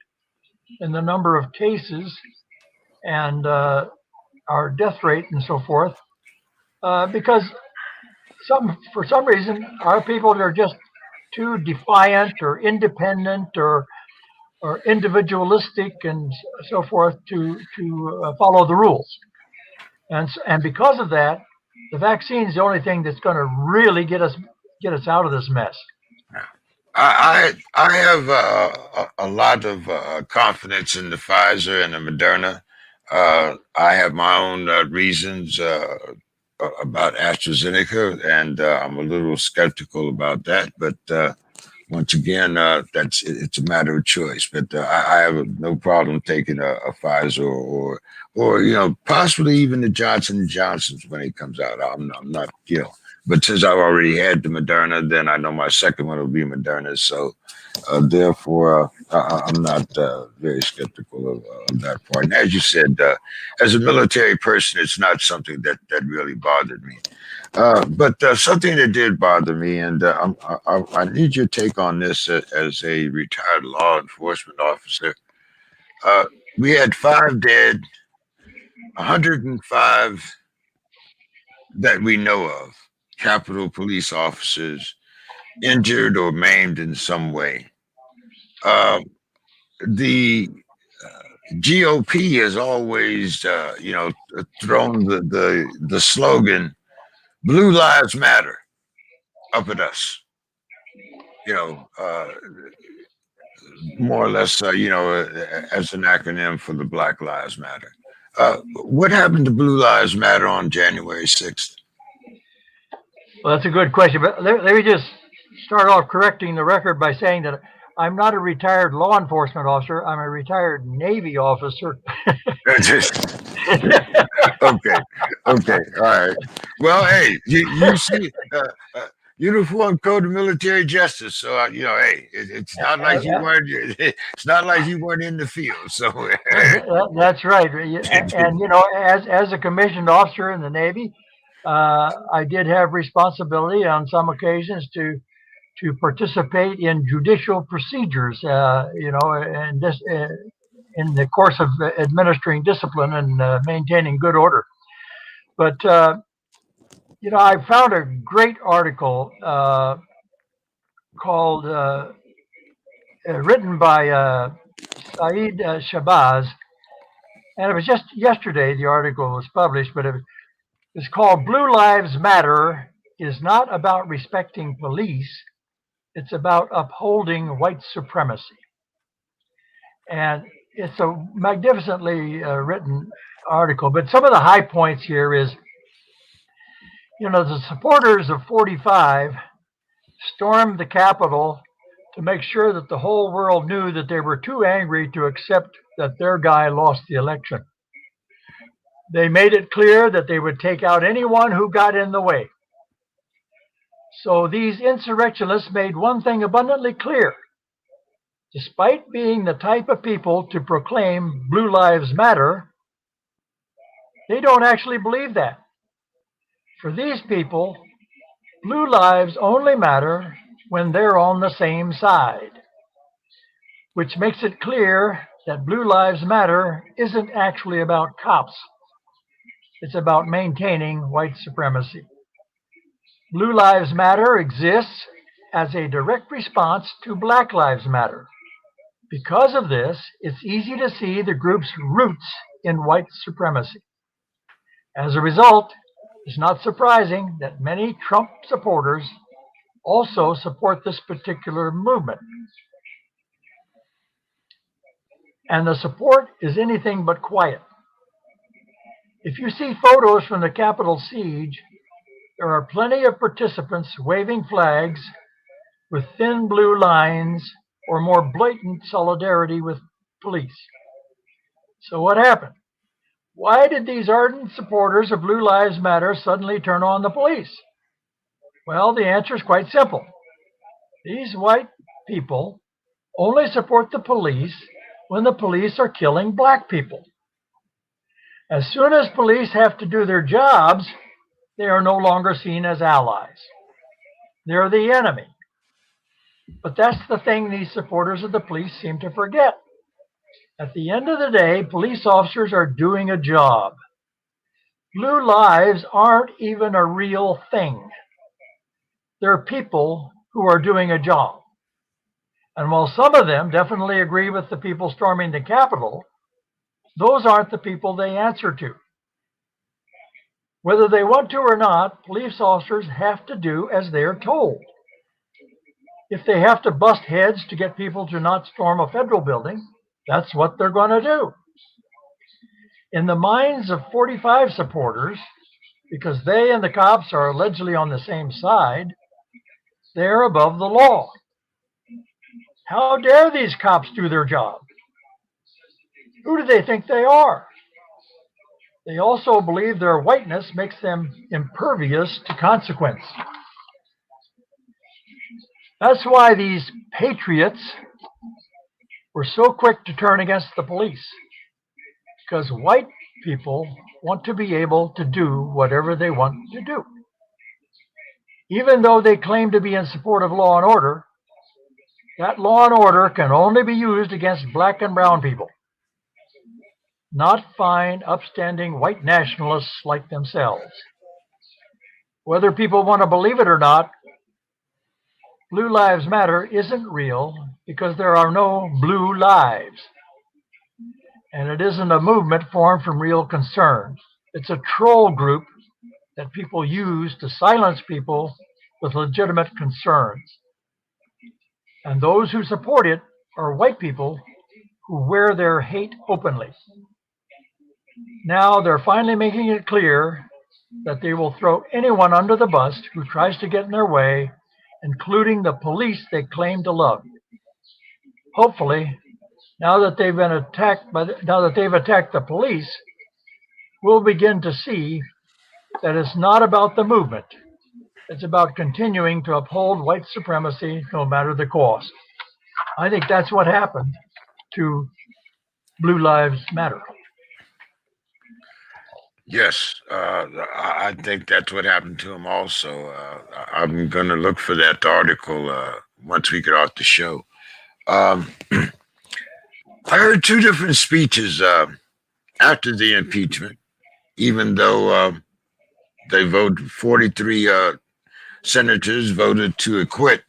in the number of cases and our death rate and so forth, because for some reason our people are just too defiant or independent or individualistic and so forth to follow the rules. And because of that, the vaccine is the only thing that's going to really get us out of this mess. I have a lot of confidence in the Pfizer and the Moderna. I have my own reasons about AstraZeneca, and I'm a little skeptical about that. But once again, it's a matter of choice. But I have no problem taking a Pfizer or possibly even the Johnson & Johnsons when it comes out. I'm not but since I've already had the Moderna, then I know my second one will be Moderna. So therefore, I'm not very skeptical of that part. And as you said, as a military person, it's not something that really bothered me. But something that did bother me, and I need your take on this as a retired law enforcement officer. Uh, we had 5 dead, 105 that we know of, Capitol police officers injured or maimed in some way. Uh, the GOP has always, thrown the slogan "Blue Lives Matter" up at us. You know, more or less, as an acronym for the Black Lives Matter. What happened to Blue Lives Matter on January 6th? Well, that's a good question. But let me just start off correcting the record by saying that I'm not a retired law enforcement officer. I'm a retired Navy officer. Okay, okay, all right. Well, hey, you see, Uniform Code of Military Justice. So hey, it's not like you weren't. It's not like you weren't in the field. So That's right. And as a commissioned officer in the Navy, I did have responsibility on some occasions to participate in judicial procedures. And this in the course of administering discipline and maintaining good order. But I found a great article called written by Saeed Shabazz, and it was just yesterday the article was published, but it's called "Blue Lives Matter is not about respecting police, it's about upholding white supremacy." And it's a magnificently written article, but some of the high points here is, the supporters of 45 stormed the Capitol to make sure that the whole world knew that they were too angry to accept that their guy lost the election. They made it clear that they would take out anyone who got in the way. So these insurrectionists made one thing abundantly clear. Despite being the type of people to proclaim Blue Lives Matter, they don't actually believe that. For these people, blue lives only matter when they're on the same side, which makes it clear that Blue Lives Matter isn't actually about cops. It's about maintaining white supremacy. Blue Lives Matter exists as a direct response to Black Lives Matter. Because of this, it's easy to see the group's roots in white supremacy. As a result, it's not surprising that many Trump supporters also support this particular movement. And the support is anything but quiet. If you see photos from the Capitol siege, there are plenty of participants waving flags with thin blue lines or more blatant solidarity with police. So what happened? Why did these ardent supporters of Blue Lives Matter suddenly turn on the police? Well, the answer is quite simple. These white people only support the police when the police are killing black people. As soon as police have to do their jobs, they are no longer seen as allies. They're the enemy. But that's the thing these supporters of the police seem to forget. At the end of the day, police officers are doing a job. Blue lives aren't even a real thing. They're people who are doing a job. And while some of them definitely agree with the people storming the Capitol, those aren't the people they answer to. Whether they want to or not, police officers have to do as they're told. If they have to bust heads to get people to not storm a federal building, that's what they're going to do. In the minds of 45 supporters, because they and the cops are allegedly on the same side, they're above the law. How dare these cops do their job? Who do they think they are? They also believe their whiteness makes them impervious to consequence. That's why these patriots were so quick to turn against the police, because white people want to be able to do whatever they want to do. Even though they claim to be in support of law and order, that law and order can only be used against black and brown people, not fine, upstanding white nationalists like themselves. Whether people want to believe it or not, Blue Lives Matter isn't real because there are no blue lives. And it isn't a movement formed from real concerns. It's a troll group that people use to silence people with legitimate concerns. And those who support it are white people who wear their hate openly. Now they're finally making it clear that they will throw anyone under the bus who tries to get in their way, including the police they claim to love. Hopefully, now that they've attacked the police, we'll begin to see that it's not about the movement. It's about continuing to uphold white supremacy no matter the cost. I think that's what happened to Blue Lives Matter. Yes, I think that's what happened to him also. I'm going to look for that article once we get off the show. I heard two different speeches after the impeachment, even though they voted, 43 senators voted to acquit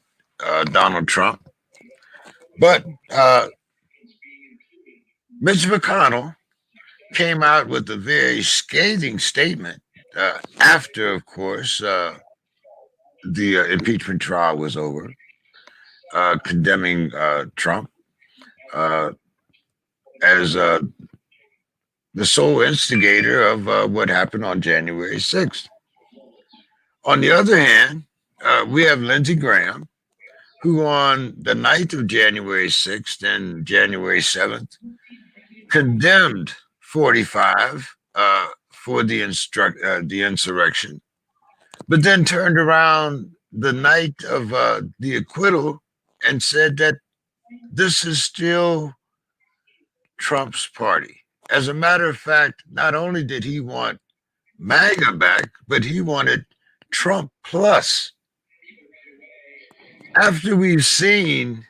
Donald Trump. But Mitch McConnell came out with a very scathing statement after, of course, the impeachment trial was over, condemning Trump as the sole instigator of what happened on January 6th. On the other hand, we have Lindsey Graham, who on the night of January 6th and January 7th condemned 45 for the insurrection, but then turned around the night of the acquittal and said that this is still Trump's party. As a matter of fact, not only did he want MAGA back, but he wanted Trump plus. After we've seen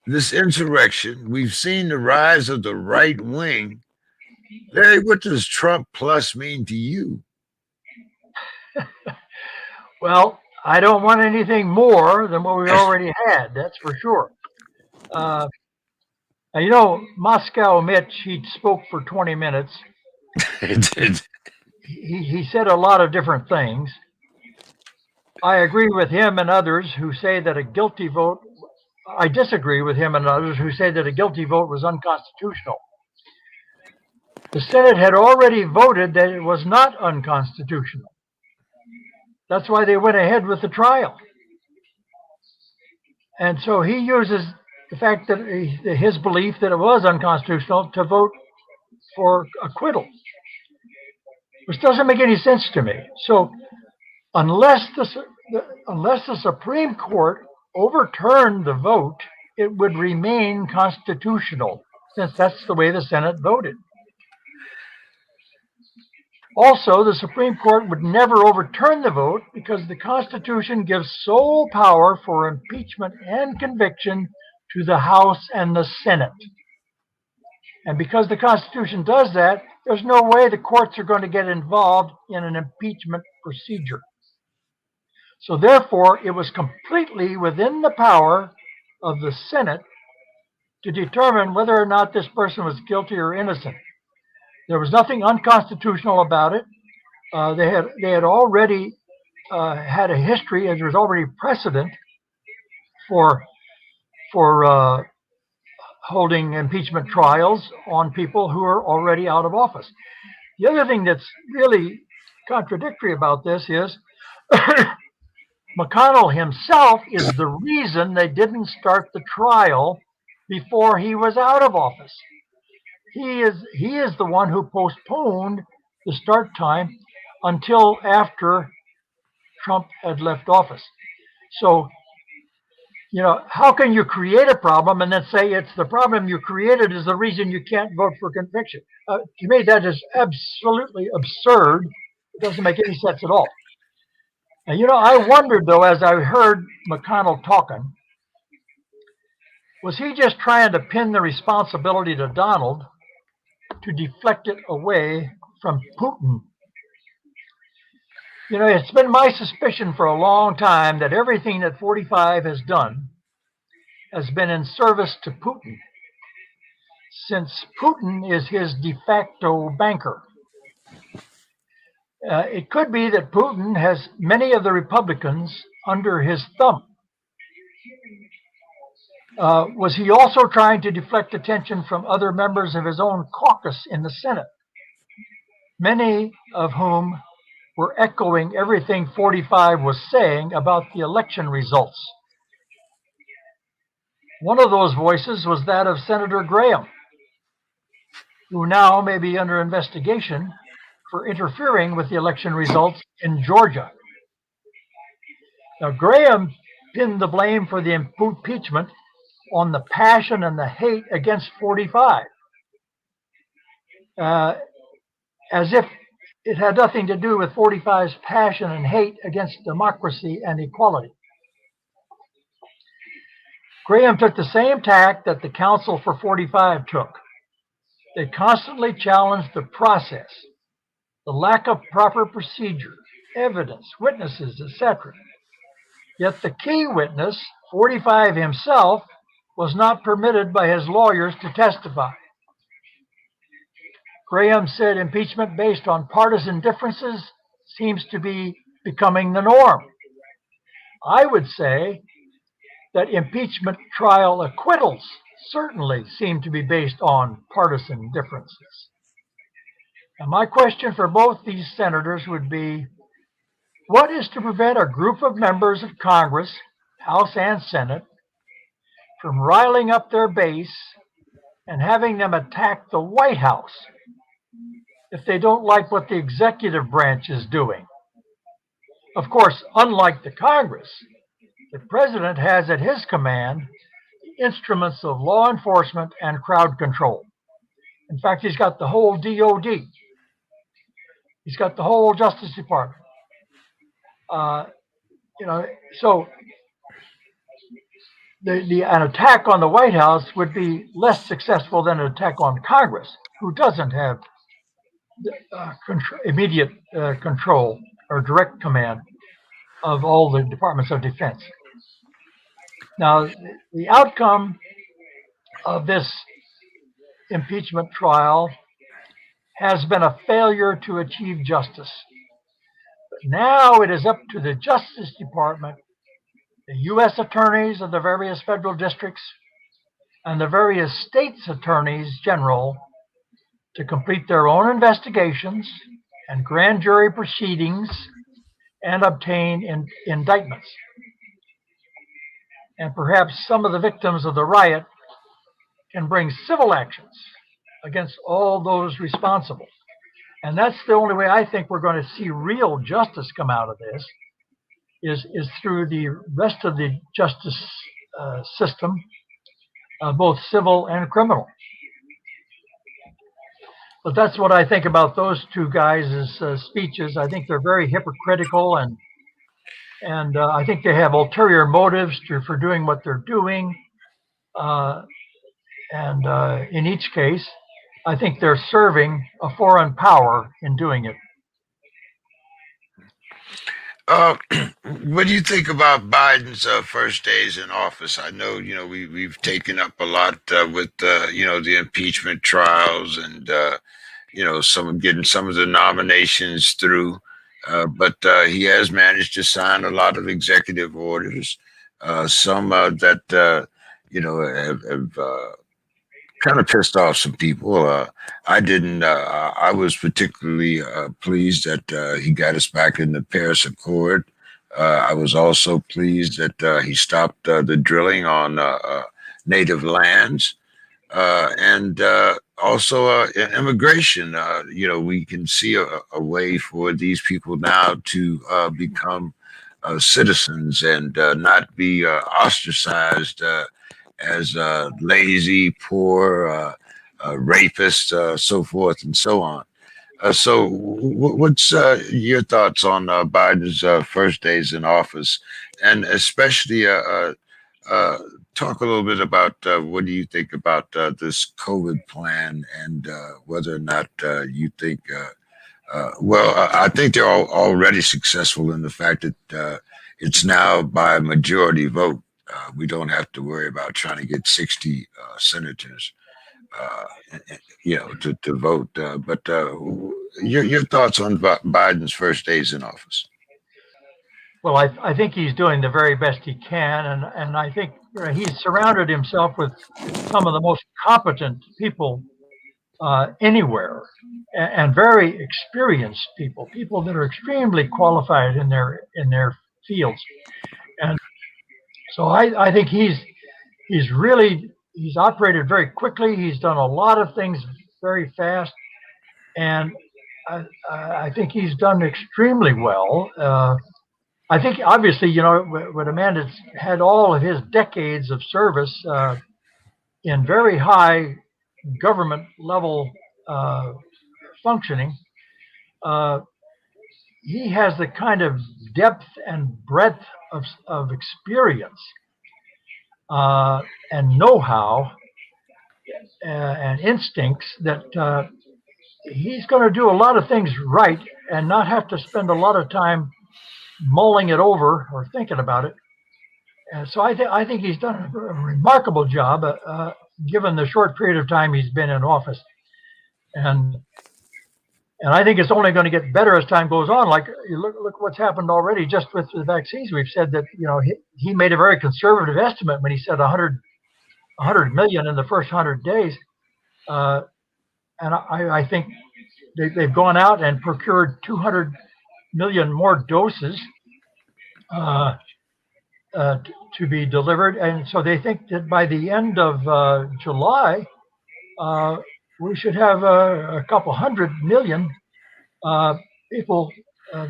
this insurrection, we've seen the rise of the right wing. Larry, what does Trump plus mean to you? Well, I don't want anything more than what we already had, that's for sure. You know, Moscow Mitch, he spoke for 20 minutes. He said a lot of different things. I agree with him and others who say that a guilty vote, I disagree with him and others who say that a guilty vote was unconstitutional. The Senate had already voted that it was not unconstitutional. That's why they went ahead with the trial. And so he uses the fact that his belief that it was unconstitutional to vote for acquittal, which doesn't make any sense to me. So unless the Supreme Court overturned the vote, it would remain constitutional, since that's the way the Senate voted. Also, the Supreme Court would never overturn the vote because the Constitution gives sole power for impeachment and conviction to the House and the Senate. And because the Constitution does that, there's no way the courts are going to get involved in an impeachment procedure. So therefore, it was completely within the power of the Senate to determine whether or not this person was guilty or innocent. There was nothing unconstitutional about it. They had already had a history, and there was already precedent for holding impeachment trials on people who are already out of office. The other thing that's really contradictory about this is McConnell himself is the reason they didn't start the trial before he was out of office. He is the one who postponed the start time until after Trump had left office. So, how can you create a problem and then say it's the problem you created is the reason you can't vote for conviction? To me, that is absolutely absurd. It doesn't make any sense at all. Now, I wondered, though, as I heard McConnell talking, was he just trying to pin the responsibility to Donald to deflect it away from Putin? It's been my suspicion for a long time that everything that 45 has done has been in service to Putin, since Putin is his de facto banker. It could be that Putin has many of the Republicans under his thumb. Was he also trying to deflect attention from other members of his own caucus in the Senate, many of whom were echoing everything 45 was saying about the election results? One of those voices was that of Senator Graham, who now may be under investigation for interfering with the election results in Georgia. Now, Graham pinned the blame for the impeachment on the passion and the hate against 45, as if it had nothing to do with 45's passion and hate against democracy and equality. Graham took the same tack that the counsel for 45 took. They constantly challenged the process, the lack of proper procedure, evidence, witnesses, etc. Yet the key witness, 45 himself, was not permitted by his lawyers to testify. Graham said impeachment based on partisan differences seems to be becoming the norm. I would say that impeachment trial acquittals certainly seem to be based on partisan differences. And my question for both these senators would be, what is to prevent a group of members of Congress, House and Senate, from riling up their base and having them attack the White House if they don't like what the executive branch is doing? Of course, unlike the Congress, the president has at his command the instruments of law enforcement and crowd control. In fact, he's got the whole DOD. He's got the whole Justice Department. So an attack on the White House would be less successful than an attack on Congress, who doesn't have immediate control or direct command of all the departments of defense. Now, the outcome of this impeachment trial has been a failure to achieve justice. But now it is up to the Justice Department, the U.S. attorneys of the various federal districts, and the various states' attorneys general to complete their own investigations and grand jury proceedings and obtain indictments. And perhaps some of the victims of the riot can bring civil actions against all those responsible. And that's the only way I think we're going to see real justice come out of this, is through the rest of the justice system, both civil and criminal. But that's what I think about those two guys' speeches. I think they're very hypocritical, and I think they have ulterior motives for doing what they're doing. And in each case, I think they're serving a foreign power in doing it. What do you think about Biden's first days in office? I know, we've taken up a lot with, the impeachment trials and, getting some of the nominations through. But he has managed to sign a lot of executive orders, some that, have kind of pissed off some people. I didn't. I was particularly pleased that he got us back in the Paris Accord. I was also pleased that he stopped the drilling on native lands. And also immigration. We can see a way for these people now to become citizens and not be ostracized as lazy, poor, rapists, so forth and so on. So, what's your thoughts on Biden's first days in office, and especially uh, talk a little bit about what do you think about this COVID plan and whether or not you think, I think they're already successful in the fact that it's now by majority vote. We don't have to worry about trying to get 60 senators, to vote. But your thoughts on Biden's first days in office? Well, I think he's doing the very best he can, and I think he's surrounded himself with some of the most competent people anywhere, and very experienced people that are extremely qualified in their fields. And so I think he's operated very quickly. He's done a lot of things very fast, and I think he's done extremely well. I think obviously, with a man that's had all of his decades of service in very high government level functioning, he has the kind of depth and breadth of experience and know-how and instincts that he's going to do a lot of things right and not have to spend a lot of time mulling it over or thinking about it. And so I think he's done a remarkable job given the short period of time he's been in office. And I think it's only going to get better as time goes on. Like, look what's happened already just with the vaccines. We've said that, he made a very conservative estimate when he said 100 million in the first 100 days. And I think they've gone out and procured 200 million more doses to be delivered. And so they think that by the end of July, we should have a couple 100 million people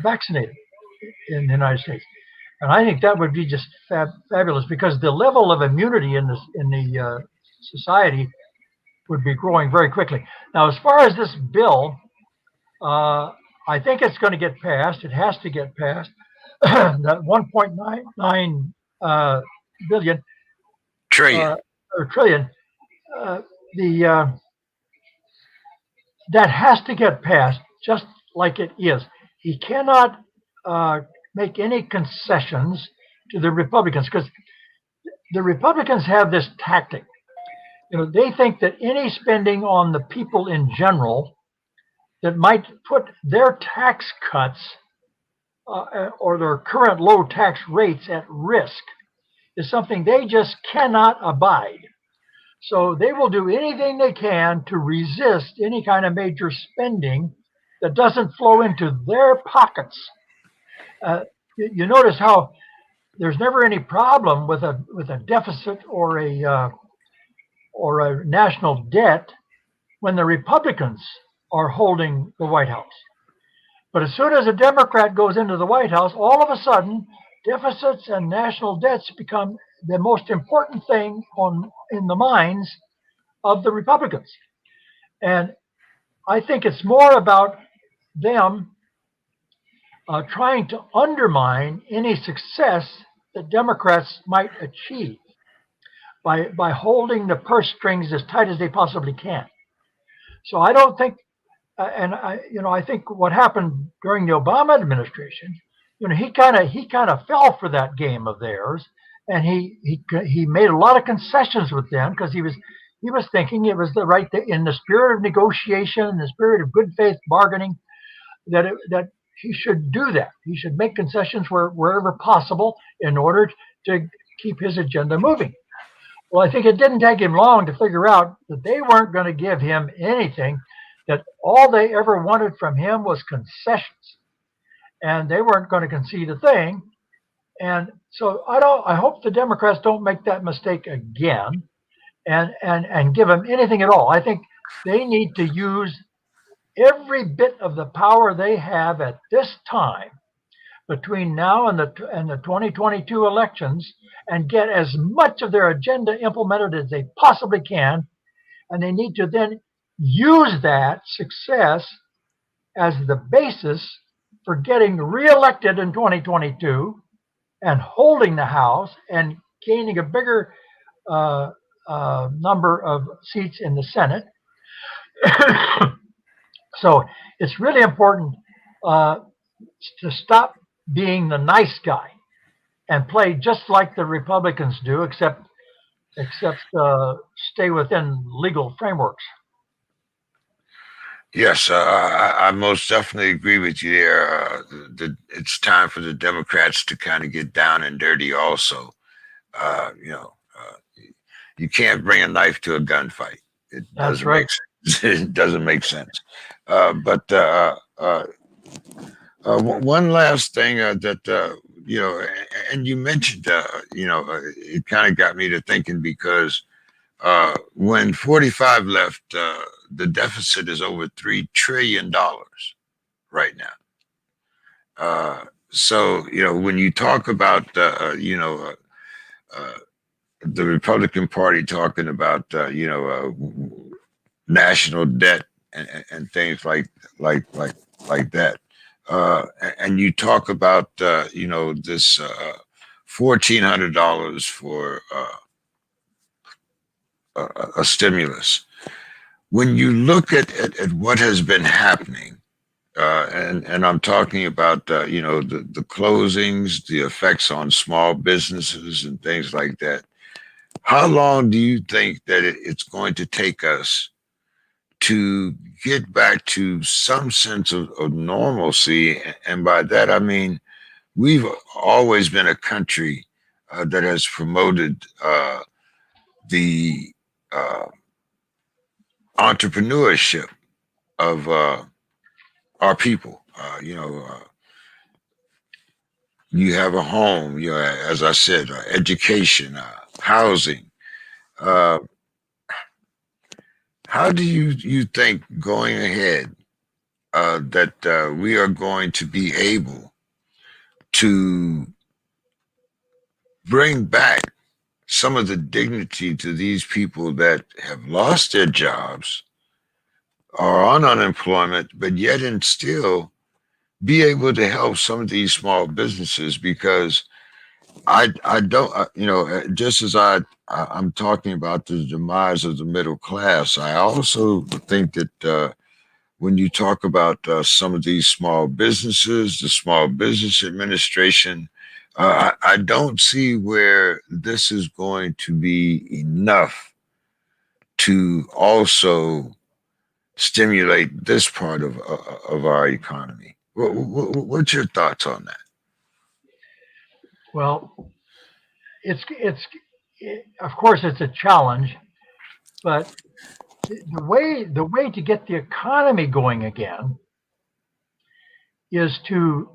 vaccinated in the United States. And I think that would be just fabulous, because the level of immunity in the society would be growing very quickly. Now, as far as this bill, I think it's going to get passed. It has to get passed. That 1.99 billion Trillion. or trillion, that has to get passed just like it is. He cannot make any concessions to the Republicans, because the Republicans have this tactic. They think that any spending on the people in general that might put their tax cuts or their current low tax rates at risk is something they just cannot abide. So they will do anything they can to resist any kind of major spending that doesn't flow into their pockets. You notice how there's never any problem with a deficit or a national debt when the Republicans are holding the White House. But as soon as a Democrat goes into the White House, all of a sudden, deficits and national debts become the most important thing in the minds of the Republicans. And I think it's more about them trying to undermine any success that Democrats might achieve by holding the purse strings as tight as they possibly can. So I don't think, I think what happened during the Obama administration, he kind of fell for that game of theirs, and he made a lot of concessions with them because he was thinking it was the right thing, in the spirit of negotiation, in the spirit of good faith bargaining, that he should do that. He should make concessions wherever possible in order to keep his agenda moving. Well, I think it didn't take him long to figure out that they weren't going to give him anything, that all they ever wanted from him was concessions, and they weren't going to concede a thing. And so I hope the Democrats don't make that mistake again and give him anything at all. I think they need to use every bit of the power they have at this time between now and the 2022 elections and get as much of their agenda implemented as they possibly can. And they need to then use that success as the basis for getting reelected in 2022 and holding the House and gaining a bigger number of seats in the Senate. So it's really important to stop being the nice guy and play just like the Republicans do, except stay within legal frameworks. Yes, I most definitely agree with you there. It's time for the Democrats to kind of get down and dirty also. You know, you can't bring a knife to a gunfight. It That's doesn't right. make sense. It doesn't make sense. But one last thing that, you know, and you mentioned, you know, it kind of got me to thinking because when 45 left, the deficit is over $3 trillion right now. So, you know, when you talk about, you know, the Republican Party talking about, you know, national debt and things like that, and you talk about, you know, this $1,400 for a stimulus. When you look at what has been happening, and I'm talking about you know the closings, the effects on small businesses and things like that. How long do you think that it's going to take us to get back to some sense of normalcy? And by that I mean we've always been a country that has promoted the uh, entrepreneurship of our people. You know, you have a home. You know, as I said, education, housing. Uh, how do you think going ahead that we are going to be able to bring back some of the dignity to these people that have lost their jobs, are on unemployment, but yet and still be able to help some of these small businesses? Because I don't you know, just as I'm talking about the demise of the middle class, I also think that when you talk about some of these small businesses, the Small Business Administration, I don't see where this is going to be enough to also stimulate this part of our economy. What's your thoughts on that? Well, of course it's a challenge, but the way to get the economy going again is to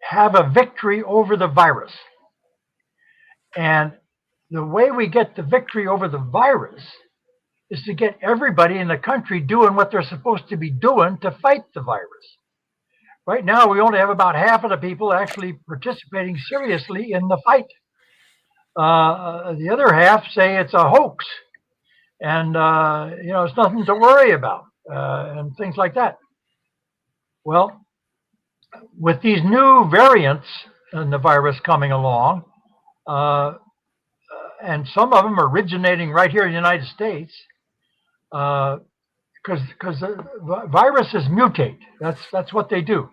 have a victory over the virus. And the way we get the victory over the virus is to get everybody in the country doing what they're supposed to be doing to fight the virus. Right now, we only have about half of the people actually participating seriously in the fight. The other half say it's a hoax, and you know, it's nothing to worry about, and things like that. Well, with these new variants in the virus coming along, uh, and some of them originating right here in the United States, because viruses mutate. That's what they do.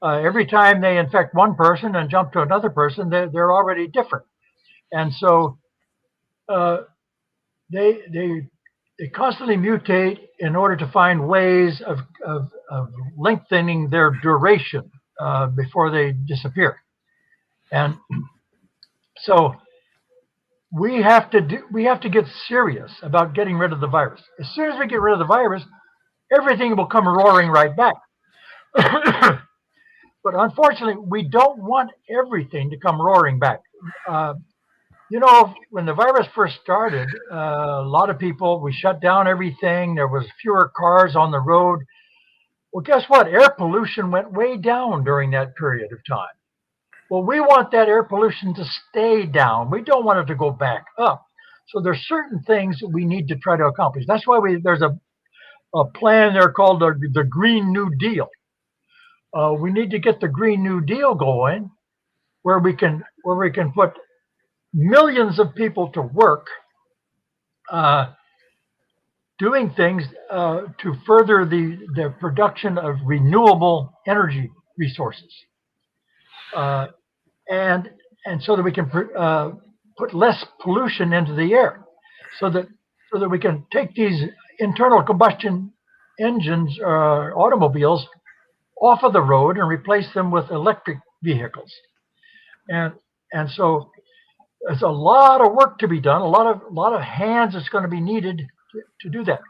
Every time they infect one person and jump to another person, they're already different, and so uh, they constantly mutate in order to find ways of lengthening their duration before they disappear. And so we have to get serious about getting rid of the virus. As soon as we get rid of the virus, everything will come roaring right back. But unfortunately, we don't want everything to come roaring back. Uh, when the virus first started, a lot of people, we shut down everything. There was fewer cars on the road. Well, guess what? Air pollution went way down during that period of time. Well, we want that air pollution to stay down. We don't want it to go back up. So there's certain things that we need to try to accomplish. That's why there's a plan there called the Green New Deal. We need to get the Green New Deal going, where we can put millions of people to work doing things to further the production of renewable energy resources, and so that we can put less pollution into the air, so that we can take these internal combustion engines, automobiles, off of the road and replace them with electric vehicles. And so there's a lot of work to be done, a lot of hands that's going to be needed to do that.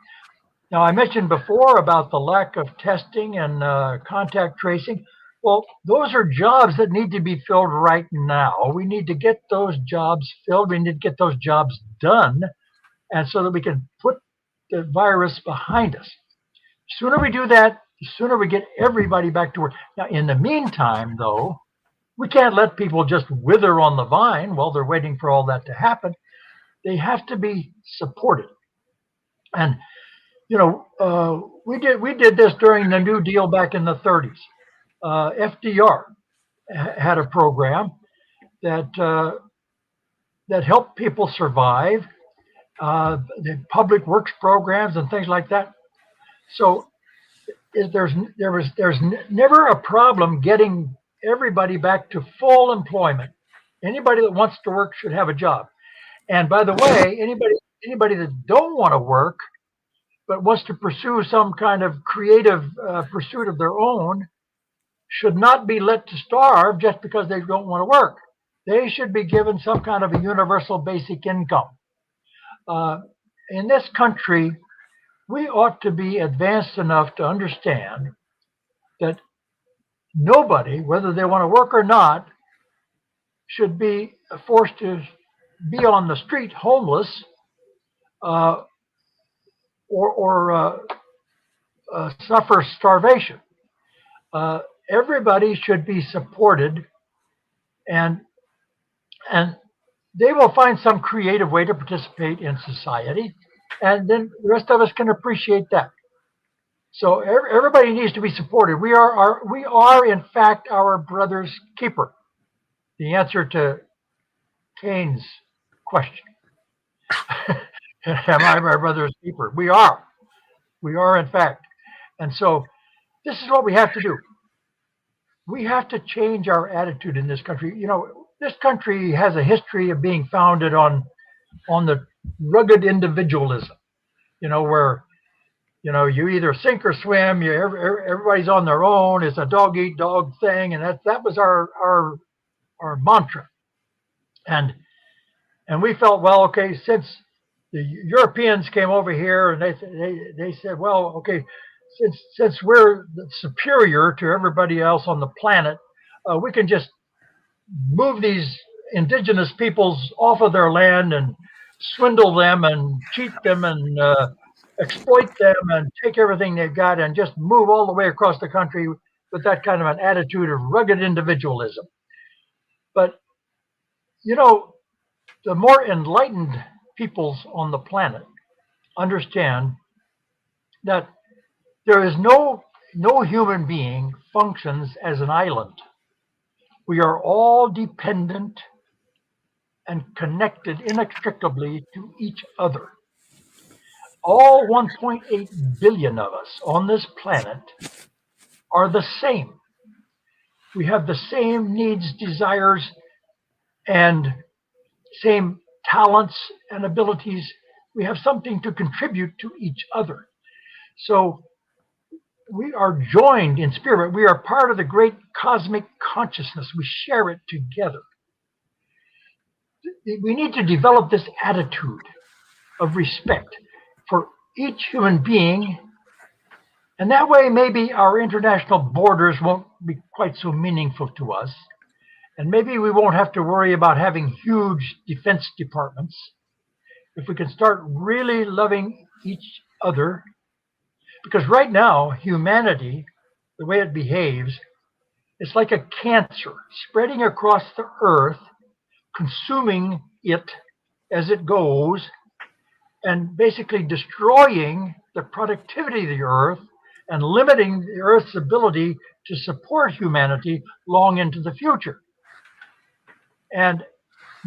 Now, I mentioned before about the lack of testing and contact tracing. Well, those are jobs that need to be filled right now. We need to get those jobs filled. We need to get those jobs done, and so that we can put the virus behind us. The sooner we do that, the sooner we get everybody back to work. Now, in the meantime, though, we can't let people just wither on the vine while they're waiting for all that to happen. They have to be supported. And we did this during the New Deal back in the 30s. FDR had a program that helped people survive, the public works programs and things like that. So there's never a problem getting everybody back to full employment. Anybody that wants to work should have a job. And by the way, anybody that don't want to work but wants to pursue some kind of creative pursuit of their own should not be let to starve just because they don't want to work. They should be given some kind of a universal basic income. In this country, we ought to be advanced enough to understand that nobody, whether they want to work or not, should be forced to be on the street homeless, or suffer starvation. Everybody should be supported, and they will find some creative way to participate in society, and then the rest of us can appreciate that. So everybody needs to be supported. We are in fact our brother's keeper. The answer to Cain's question. Am I my brother's keeper? We are. We are in fact. And so this is what we have to do. We have to change our attitude in this country. This country has a history of being founded on the rugged individualism, where you either sink or swim. Everybody's on their own. It's a dog eat dog thing, and that was our mantra. And we felt, well, okay, since the Europeans came over here and they said, well, okay, since we're superior to everybody else on the planet, we can just move these indigenous peoples off of their land and swindle them and cheat them and exploit them and take everything they've got and just move all the way across the country with that kind of an attitude of rugged individualism. But, the more enlightened peoples on the planet understand that there is no human being functions as an island. We are all dependent and connected inextricably to each other. All 1.8 billion of us on this planet are the same. We have the same needs, desires, and same talents and abilities. We have something to contribute to each other. So we are joined in spirit. We are part of the great cosmic consciousness. We share it together. we need to develop this attitude of respect for each human being, and that way maybe our international borders won't be quite so meaningful to us, and maybe we won't have to worry about having huge defense departments. If we can start really loving each other, because right now humanity, the way it behaves, it's like a cancer spreading across the earth, consuming it as it goes, and basically destroying the productivity of the earth and limiting the earth's ability to support humanity long into the future. And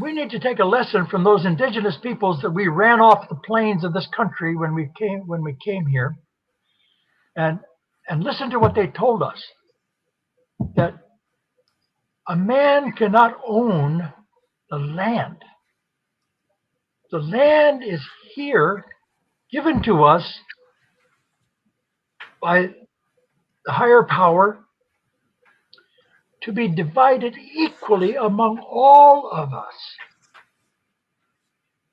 we need to take a lesson from those indigenous peoples that we ran off the plains of this country when we came here, and listen to what they told us, that a man cannot own the land. The land is here, given to us by the higher power, to be divided equally among all of us.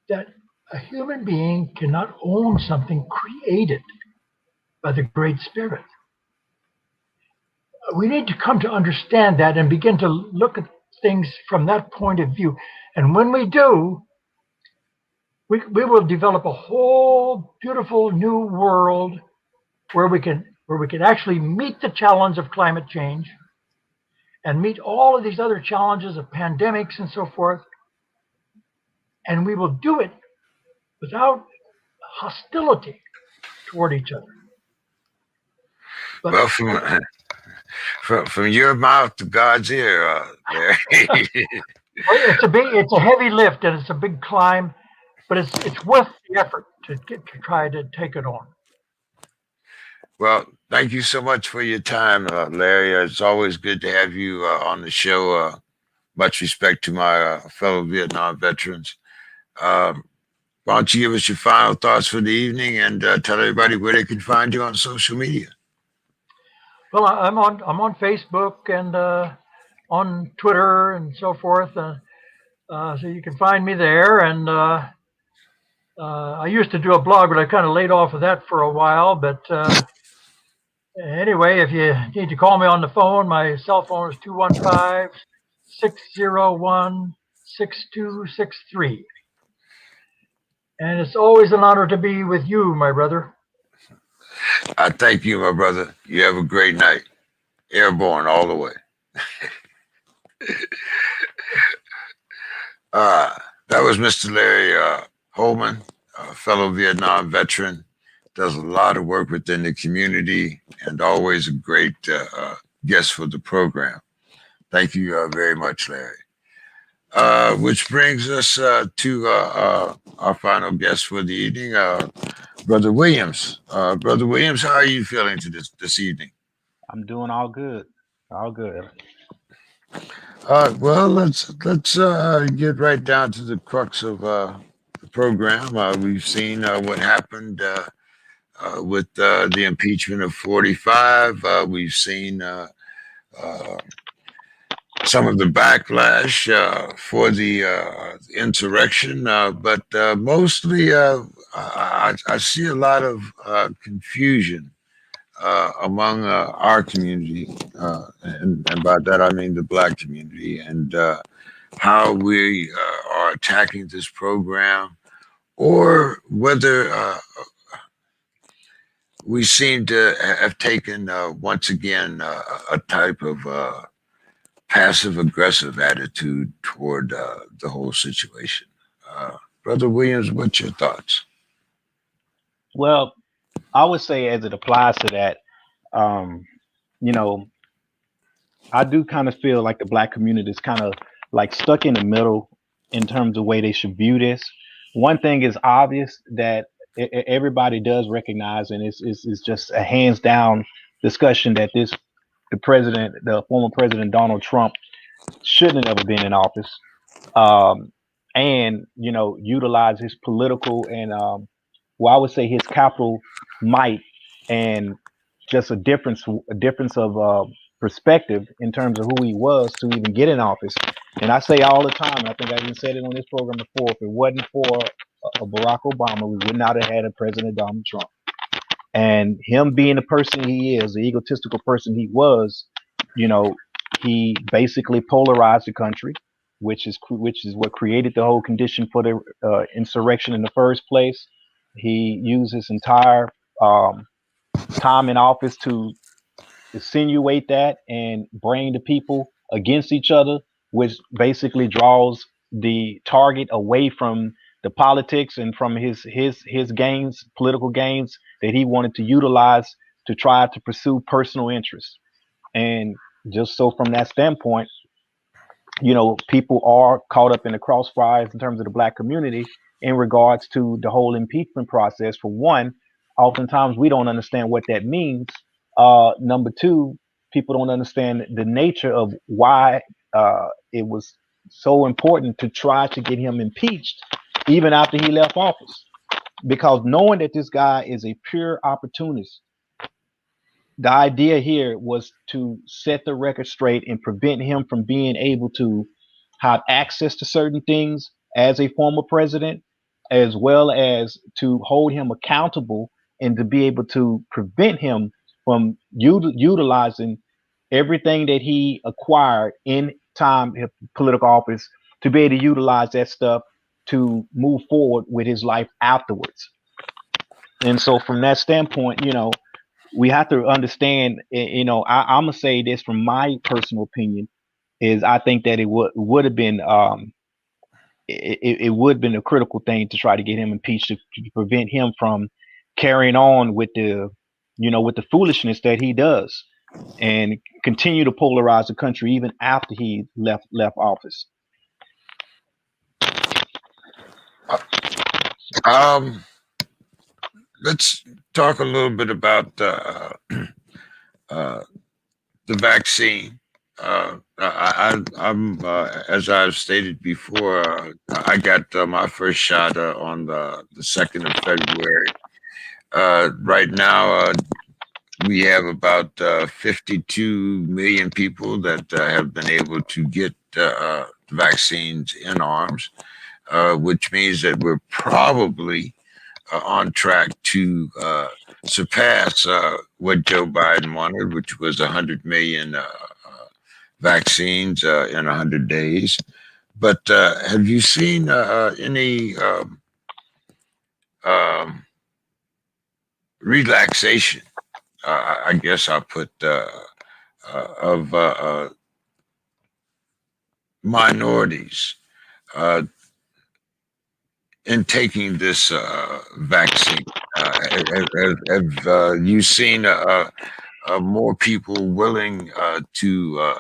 That a human being cannot own something created by the Great Spirit. We need to come to understand that and begin to look at things from that point of view. And when we do, we will develop a whole beautiful new world where we can actually meet the challenge of climate change and meet all of these other challenges of pandemics and so forth. And we will do it without hostility toward each other. But, Well, from your mouth to God's ear, Larry. it's a heavy lift and it's a big climb, but it's worth the effort to try to take it on. Well, thank you so much for your time, Larry. It's always good to have you on the show. Much respect to my fellow Vietnam veterans. Why don't you give us your final thoughts for the evening and tell everybody where they can find you on social media? Well, I'm on Facebook and on Twitter and so forth, so you can find me there. And I used to do a blog, but I kind of laid off of that for a while. But anyway, if you need to call me on the phone, my cell phone is 215-601-6263. And it's always an honor to be with you, my brother. I thank you, my brother. You have a great night. Airborne all the way. That was Mr. Larry Holman, a fellow Vietnam veteran. Does a lot of work within the community and always a great guest for the program. Thank you very much, Larry. Which brings us to our final guest for the evening, Brother Williams. Brother Williams, how are you feeling this evening? I'm doing all good. All good. Well, let's get right down to the crux of the program. We've seen what happened with the impeachment of 45. We've seen some of the backlash for the insurrection, but mostly I see a lot of confusion among our community, and by that I mean the Black community, and how we are attacking this program, or whether we seem to have taken once again a type of passive-aggressive attitude toward the whole situation. Brother Williams, what's your thoughts? Well, I would say as it applies to that, I do kind of feel like the Black community is kind of like stuck in the middle in terms of the way they should view this. One thing is obvious that everybody does recognize, and it's just a hands down discussion that the former President Donald Trump shouldn't have ever been in office, and utilize his political and I would say his capital might, and just a difference of perspective in terms of who he was to even get in office. And I say all the time, and I think I even said it on this program before, if it wasn't for a Barack Obama, we would not have had a President Donald Trump. And him being the person he is, the egotistical person he was, you know, he basically polarized the country, which is what created the whole condition for the insurrection in the first place. He used his entire time in office to insinuate that and bring the people against each other, which basically draws the target away from the politics and from his gains, political gains that he wanted to utilize to try to pursue personal interests. And just so from that standpoint, people are caught up in the crossfires in terms of the black community in regards to the whole impeachment process. For one, oftentimes we don't understand what that means. Number two, people don't understand the nature of why it was so important to try to get him impeached even after he left office. Because knowing that this guy is a pure opportunist, the idea here was to set the record straight and prevent him from being able to have access to certain things as a former president, as well as to hold him accountable and to be able to prevent him from utilizing everything that he acquired in time in political office to be able to utilize that stuff to move forward with his life afterwards. And so from that standpoint, we have to understand, I'm gonna say this from my personal opinion, is I think that it would have been it would have been a critical thing to try to get him impeached to prevent him from carrying on with the foolishness that he does and continue to polarize the country even after he left office. Let's talk a little bit about the vaccine. I'm as I've stated before, I got my first shot on the 2nd of February. Right now, we have about 52 million people that have been able to get vaccines in arms, which means that we're probably on track to surpass what Joe Biden wanted, which was 100 million vaccines in 100 days. But have you seen any relaxation? I guess I'll put of minorities in taking this vaccine. Have you seen more people willing to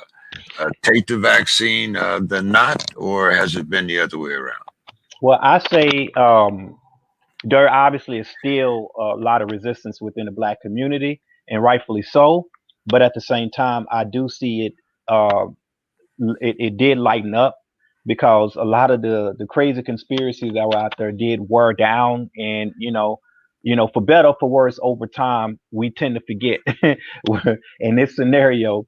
take the vaccine than not, or has it been the other way around? Well, I say there obviously is still a lot of resistance within the black community, and rightfully so. But at the same time, I do see it. It did lighten up because a lot of the crazy conspiracies that were out there did wear down, and for better or for worse, over time we tend to forget. In this scenario,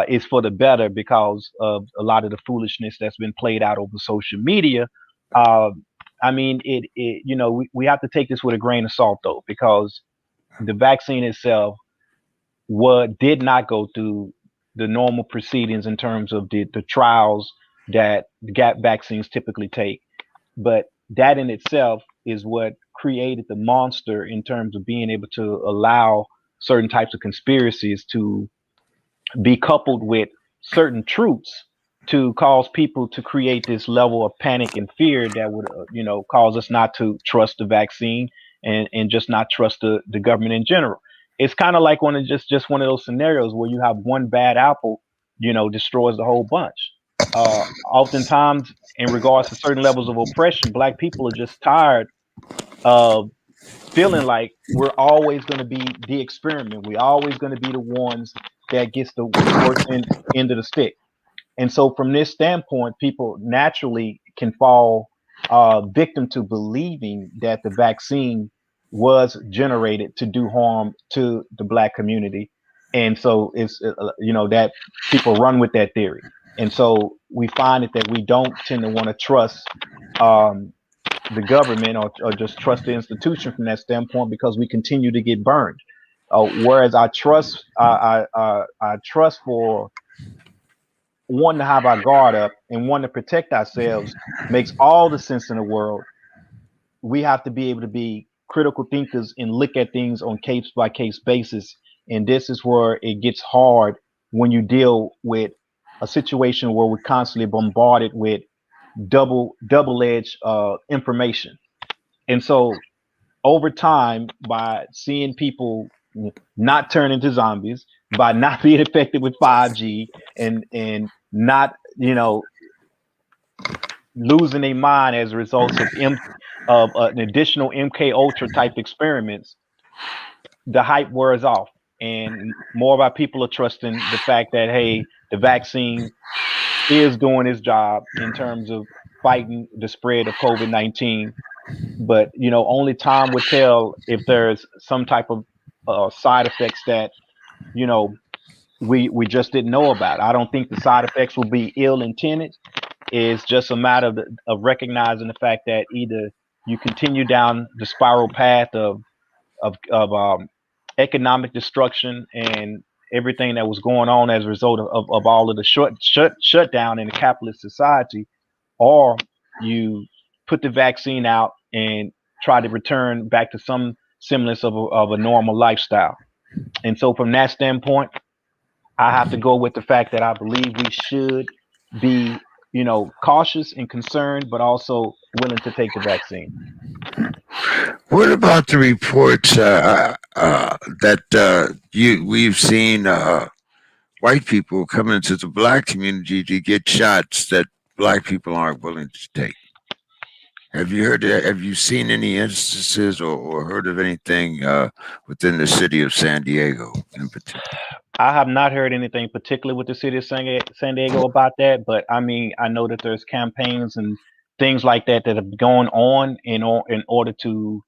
is for the better because of a lot of the foolishness that's been played out over social media. Uh, I mean, we have to take this with a grain of salt though, because the vaccine itself did not go through the normal proceedings in terms of the trials that vaccines typically take. But that in itself is what created the monster in terms of being able to allow certain types of conspiracies to be coupled with certain truths to cause people to create this level of panic and fear that would cause us not to trust the vaccine and just not trust the government in general. It's kind of like just one of those scenarios where you have one bad apple destroys the whole bunch. Oftentimes in regards to certain levels of oppression, black people are just tired of feeling like we're always going to be the experiment. We're always going to be the ones that gets the worst end of the stick. And so from this standpoint, people naturally can fall victim to believing that the vaccine was generated to do harm to the black community. And so it's, that people run with that theory. And so we find it that we don't tend to want to trust um, the government or just trust the institution from that standpoint because we continue to get burned. Whereas I trust for wanting to have our guard up and wanting to protect ourselves makes all the sense in the world. We have to be able to be critical thinkers and look at things on case by case basis. And this is where it gets hard when you deal with a situation where we're constantly bombarded with double edged information. And so over time, by seeing people not turn into zombies, by not being affected with 5G and not, losing their mind as a result of an additional MK Ultra type experiments, the hype wears off, and more of our people are trusting the fact that hey, the vaccine is doing its job in terms of fighting the spread of COVID-19. But only time would tell if there's some type of side effects that you know we just didn't know about. I don't think the side effects will be ill intended. It's just a matter of recognizing the fact that either you continue down the spiral path of economic destruction and everything that was going on as a result of all of the shutdown in the capitalist society, or you put the vaccine out and try to return back to some semblance of a normal lifestyle. And so, from that standpoint, I have to go with the fact that I believe we should be, cautious and concerned, but also willing to take the vaccine. What about the reports that we've seen white people come into the black community to get shots that black people aren't willing to take? Have you heard that? Have you seen any instances or heard of anything within the city of San Diego in particular? I have not heard anything particularly with the city of San Diego about that, but I mean, I know that there's campaigns and things like that that have gone on in order to,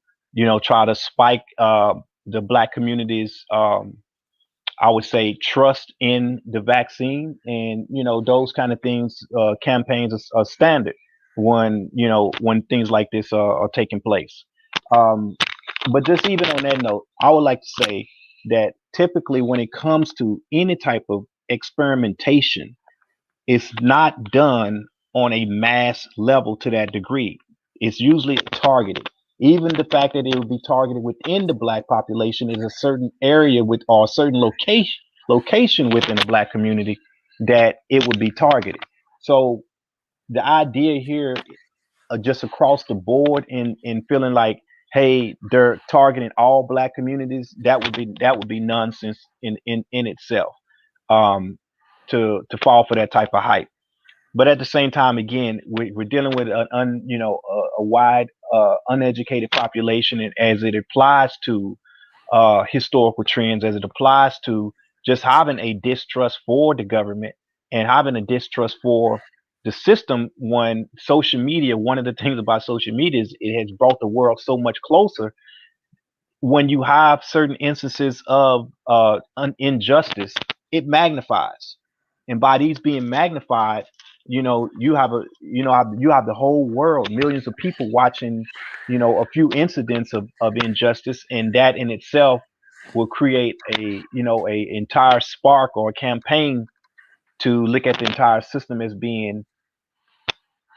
try to spike the black community's, I would say, trust in the vaccine, and those kind of things. Campaigns are standard when things like this are taking place. Um, but just even on that note, I would like to say that typically when it comes to any type of experimentation, it's not done on a mass level to that degree. It's usually targeted. Even the fact that it would be targeted within the black population is a certain area with or a certain location within the black community that it would be targeted. So the idea here just across the board in feeling like hey they're targeting all black communities, that would be nonsense in itself, um to fall for that type of hype. But at the same time, again, we're dealing with a wide uneducated population, and as it applies to historical trends, as it applies to just having a distrust for the government and having a distrust for the system. When social media, one of the things about social media is it has brought the world so much closer. When you have certain instances of injustice, it magnifies, and by these being magnified, you have the whole world, millions of people watching, a few incidents of injustice, and that in itself will create a entire spark or a campaign to look at the entire system as being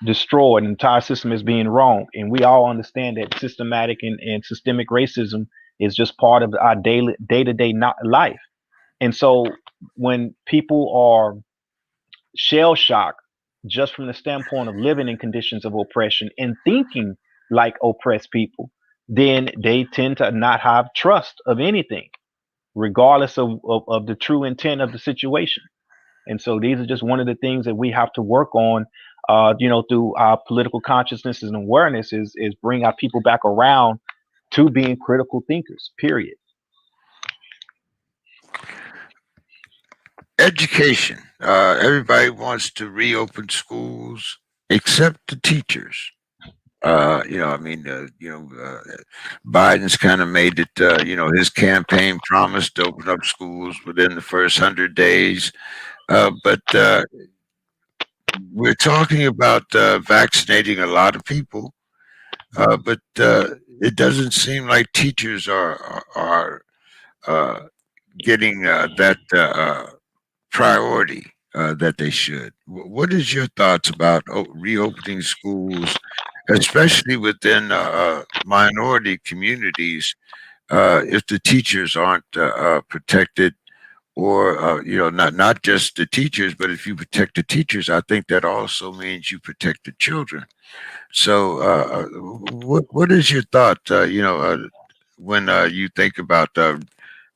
destroyed, the entire system as being wrong. And we all understand that systematic and systemic racism is just part of our daily day-to-day life. And so when people are shell shocked just from the standpoint of living in conditions of oppression and thinking like oppressed people, then they tend to not have trust of anything, regardless of the true intent of the situation. And so these are just one of the things that we have to work on, through our political consciousness and awareness, is bring our people back around to being critical thinkers, period. Education. Everybody wants to reopen schools except the teachers. Biden's kind of made it, his campaign promised to open up schools within the first 100 days. But we're talking about vaccinating a lot of people, but it doesn't seem like teachers are getting that priority that they should. What is your thoughts about reopening schools, especially within minority communities, if the teachers aren't protected? Or not just the teachers, but if you protect the teachers, I think that also means you protect the children. So, what is your thought? When you think about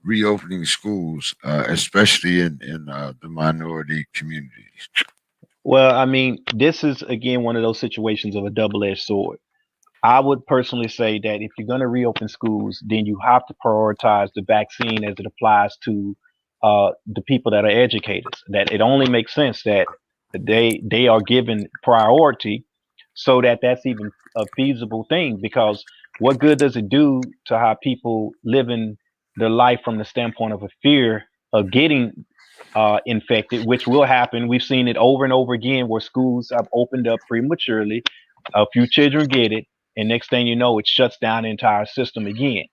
reopening schools, especially in the minority communities. Well, I mean, this is again one of those situations of a double-edged sword. I would personally say that if you're going to reopen schools, then you have to prioritize the vaccine as it applies to the people that are educators. That it only makes sense that they are given priority, so that that's even a feasible thing. Because what good does it do to have people living their life from the standpoint of a fear of getting infected, which will happen. We've seen it over and over again where schools have opened up prematurely. A few children get it, and next thing you know, it shuts down the entire system again.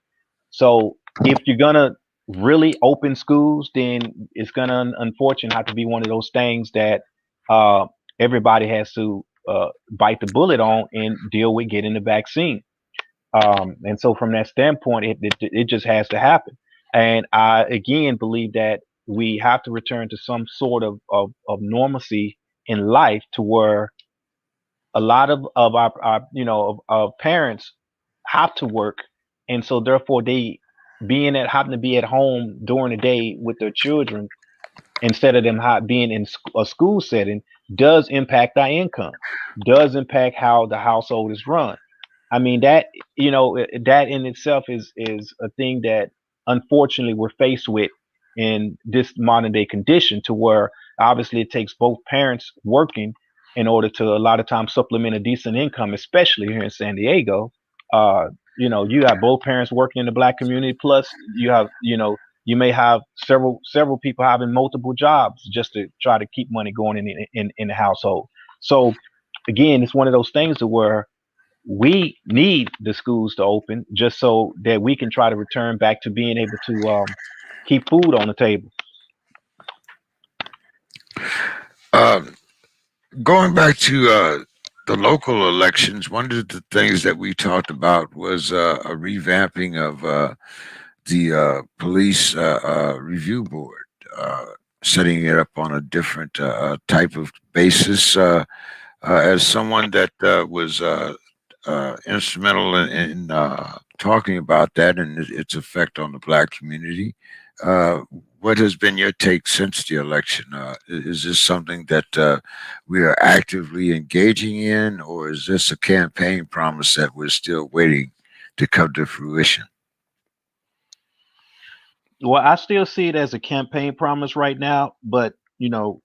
So if you're gonna really open schools, then it's gonna unfortunately have to be one of those things that uh, everybody has to bite the bullet on and deal with getting the vaccine. And so from that standpoint, it just has to happen. And I again believe that we have to return to some sort of normalcy in life to where a lot of our of parents have to work, and so therefore they being at having to be at home during the day with their children instead of them being in a school setting does impact our income, does impact how the household is run. I mean that that in itself is a thing that unfortunately we're faced with in this modern day condition, to where obviously it takes both parents working in order to a lot of times supplement a decent income, especially here in San Diego. Uh, you have both parents working in the black community, plus you have you may have several people having multiple jobs just to try to keep money going in the household. So again, it's one of those things to where we need the schools to open just so that we can try to return back to being able to keep food on the table. Um, Going back to the local elections, one of the things that we talked about was a revamping of the police review board, uh, setting it up on a different type of basis. As someone that was instrumental in talking about that and its effect on the black community, uh, what has been your take since the election? Is this something that we are actively engaging in, or is this a campaign promise that we're still waiting to come to fruition? Well, I still see it as a campaign promise right now, but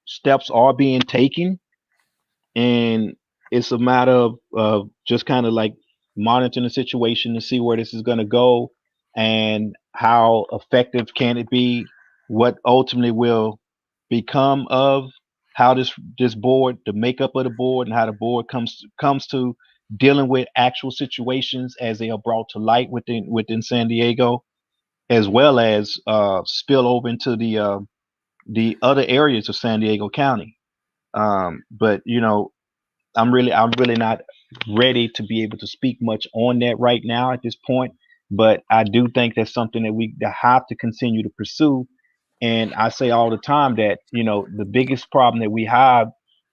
steps are being taken, and it's a matter of just kind of like monitoring the situation to see where this is going to go and how effective can it be, what ultimately will become of how this board, the makeup of the board, and how the board comes to dealing with actual situations as they are brought to light within San Diego, as well as spill over into the other areas of San Diego County. But I'm really not ready to be able to speak much on that right now at this point. But I do think that's something that we have to continue to pursue. And I say all the time that the biggest problem that we have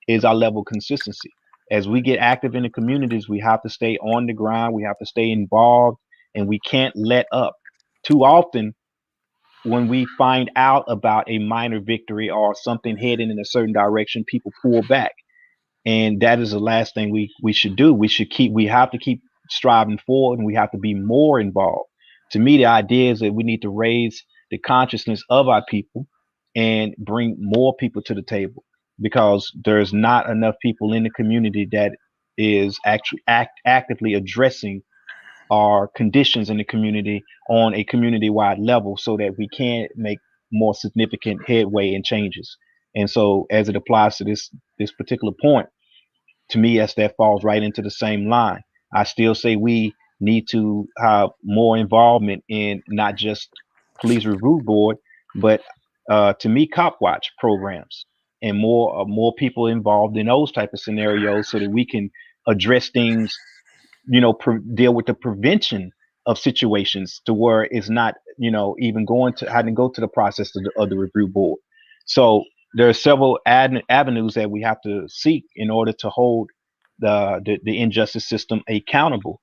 is our level of consistency. As we get active in the communities, we have to stay on the ground. We have to stay involved, and we can't let up. Too often, when we find out about a minor victory or something heading in a certain direction, people pull back, and that is the last thing we should do. We have to keep striving forward, and we have to be more involved. To me, the idea is that we need to raise the consciousness of our people and bring more people to the table, because there's not enough people in the community that is actually actively addressing our conditions in the community on a community wide level, so that we can make more significant headway and changes. And so as it applies to this particular point, to me, as that falls right into the same line. I still say we need to have more involvement in not just police review board, but to me, cop watch programs and more people involved in those type of scenarios so that we can address things, deal with the prevention of situations to where it's not, even going to having to go to the process of the review board. So there are several avenues that we have to seek in order to hold the injustice system accountable,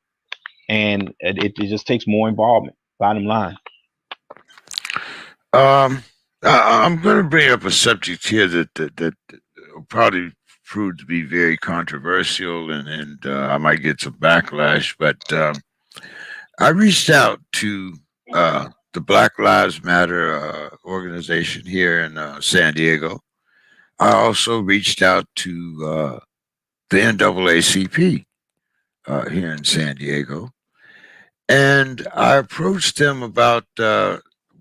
and it just takes more involvement. Bottom line. Um, I'm going to bring up a subject here that will probably prove to be very controversial, and I might get some backlash. But I reached out to the Black Lives Matter organization here in San Diego. I also reached out to the NAACP here in San Diego, and I approached them about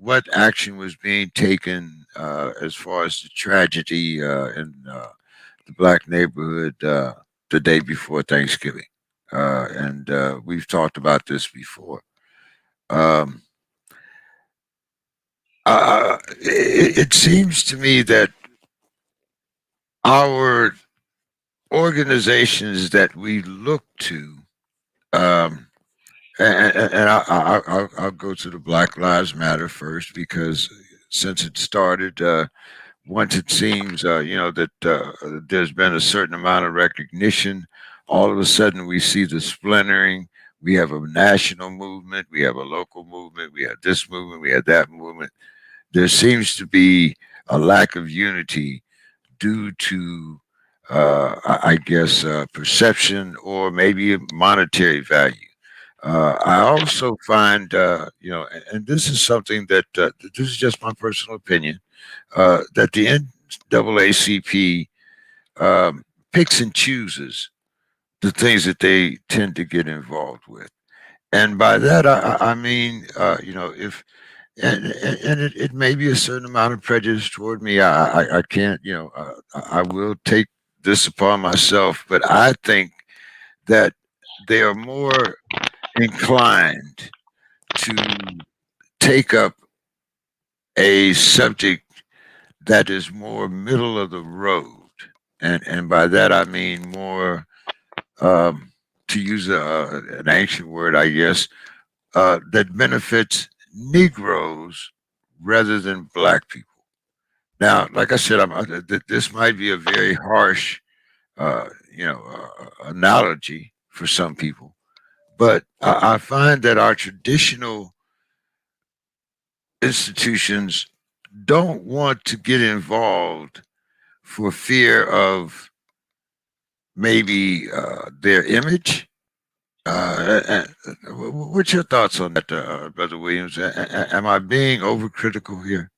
what action was being taken as far as the tragedy in the black neighborhood the day before Thanksgiving. And we've talked about this before. Um, it seems to me that our organizations that we look to, um, I'll go to the Black Lives Matter first because since it started, once it seems that there's been a certain amount of recognition, all of a sudden we see the splintering. We have a national movement, we have a local movement, we have this movement, we have that movement. There seems to be a lack of unity due to, I guess, perception or maybe monetary value. I also find, and this is something that this is just my personal opinion, that the NAACP picks and chooses the things that they tend to get involved with. And by that, I mean, if and it may be a certain amount of prejudice toward me. I can't, I will take this upon myself, but I think that they are more inclined to take up a subject that is more middle of the road, and by that I mean more, to use an ancient word, I guess, that benefits Negroes rather than Black people. Now, like I said, this might be a very harsh, analogy for some people, but I find that our traditional institutions don't want to get involved for fear of maybe their image. What's your thoughts on that, Brother Williams? Am I being overcritical here?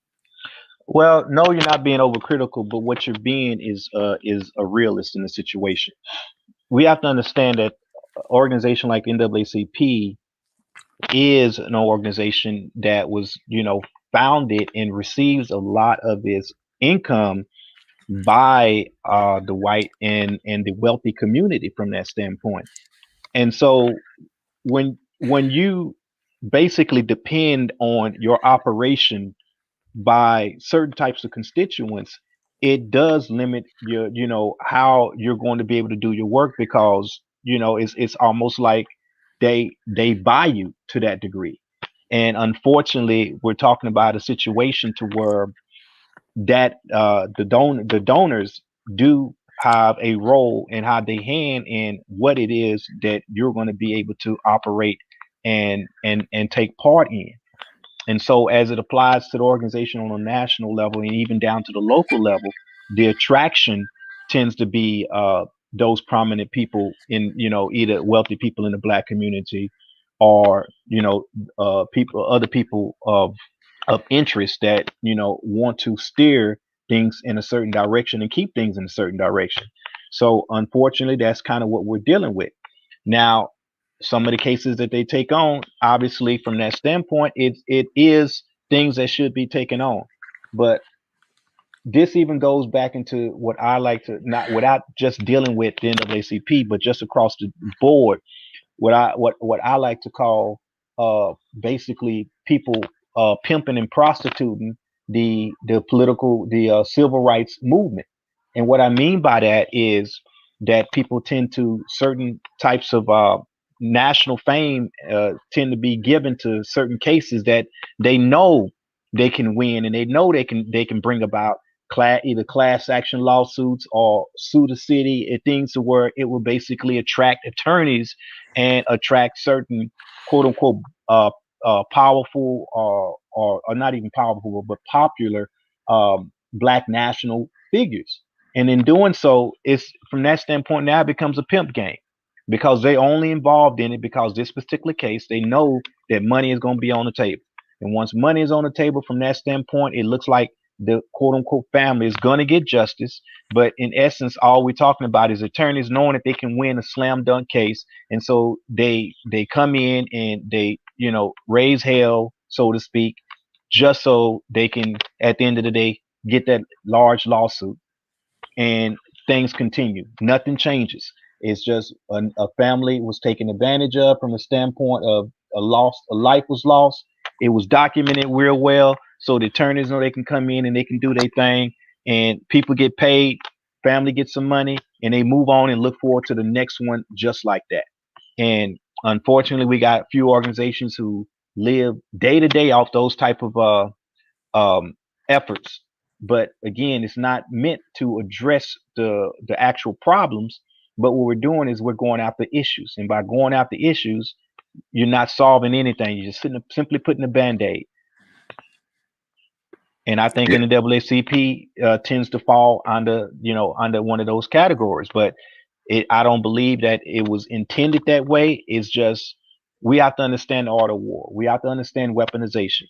Well, no, you're not being overcritical, but what you're being is a realist in the situation. We have to understand that an organization like NAACP is an organization that was, founded and receives a lot of its income by the white and the wealthy community from that standpoint. And so when you basically depend on your operation by certain types of constituents, it does limit your, how you're going to be able to do your work because, it's almost like they buy you to that degree. And unfortunately, we're talking about a situation to where that the donors do have a role in how they hand in what it is that you're going to be able to operate and take part in. And so, as it applies to the organization on a national level and even down to the local level, the attraction tends to be those prominent people in, either wealthy people in the Black community or, other people of interest that, want to steer things in a certain direction and keep things in a certain direction. So, unfortunately, that's kind of what we're dealing with. Now, some of the cases that they take on, obviously, from that standpoint, it is things that should be taken on. But this even goes back into what I like to, not without just dealing with the NAACP, but just across the board, what I like to call basically people pimping and prostituting the political, the civil rights movement. And what I mean by that is that people tend to, certain types of national fame tend to be given to certain cases that they know they can win, and they know they can bring about either class action lawsuits or sue the city and things, to where it will basically attract attorneys and attract certain quote unquote powerful, or not even powerful but popular black national figures. And in doing so, it's from that standpoint, now it becomes a pimp game, because they only involved in it because this particular case, they know that money is going to be on the table. And once money is on the table, from that standpoint, it looks like the quote unquote family is going to get justice. But in essence, all we're talking about is attorneys knowing that they can win a slam dunk case. And so they come in and they, raise hell, so to speak, just so they can, at the end of the day, get that large lawsuit, and things continue. Nothing changes. It's just a family was taken advantage of from the standpoint of a life was lost. It was documented real well, so the attorneys know they can come in and they can do their thing, and people get paid, family gets some money, and they move on and look forward to the next one just like that. And unfortunately, we got a few organizations who live day to day off those type of efforts. But again, it's not meant to address the actual problems. But what we're doing is we're going after issues, and by going after issues, you're not solving anything. You're just simply putting a band-aid. And I think Yeah. NAACP tends to fall under one of those categories. But I don't believe that it was intended that way. It's just, we have to understand the art of war. We have to understand weaponization.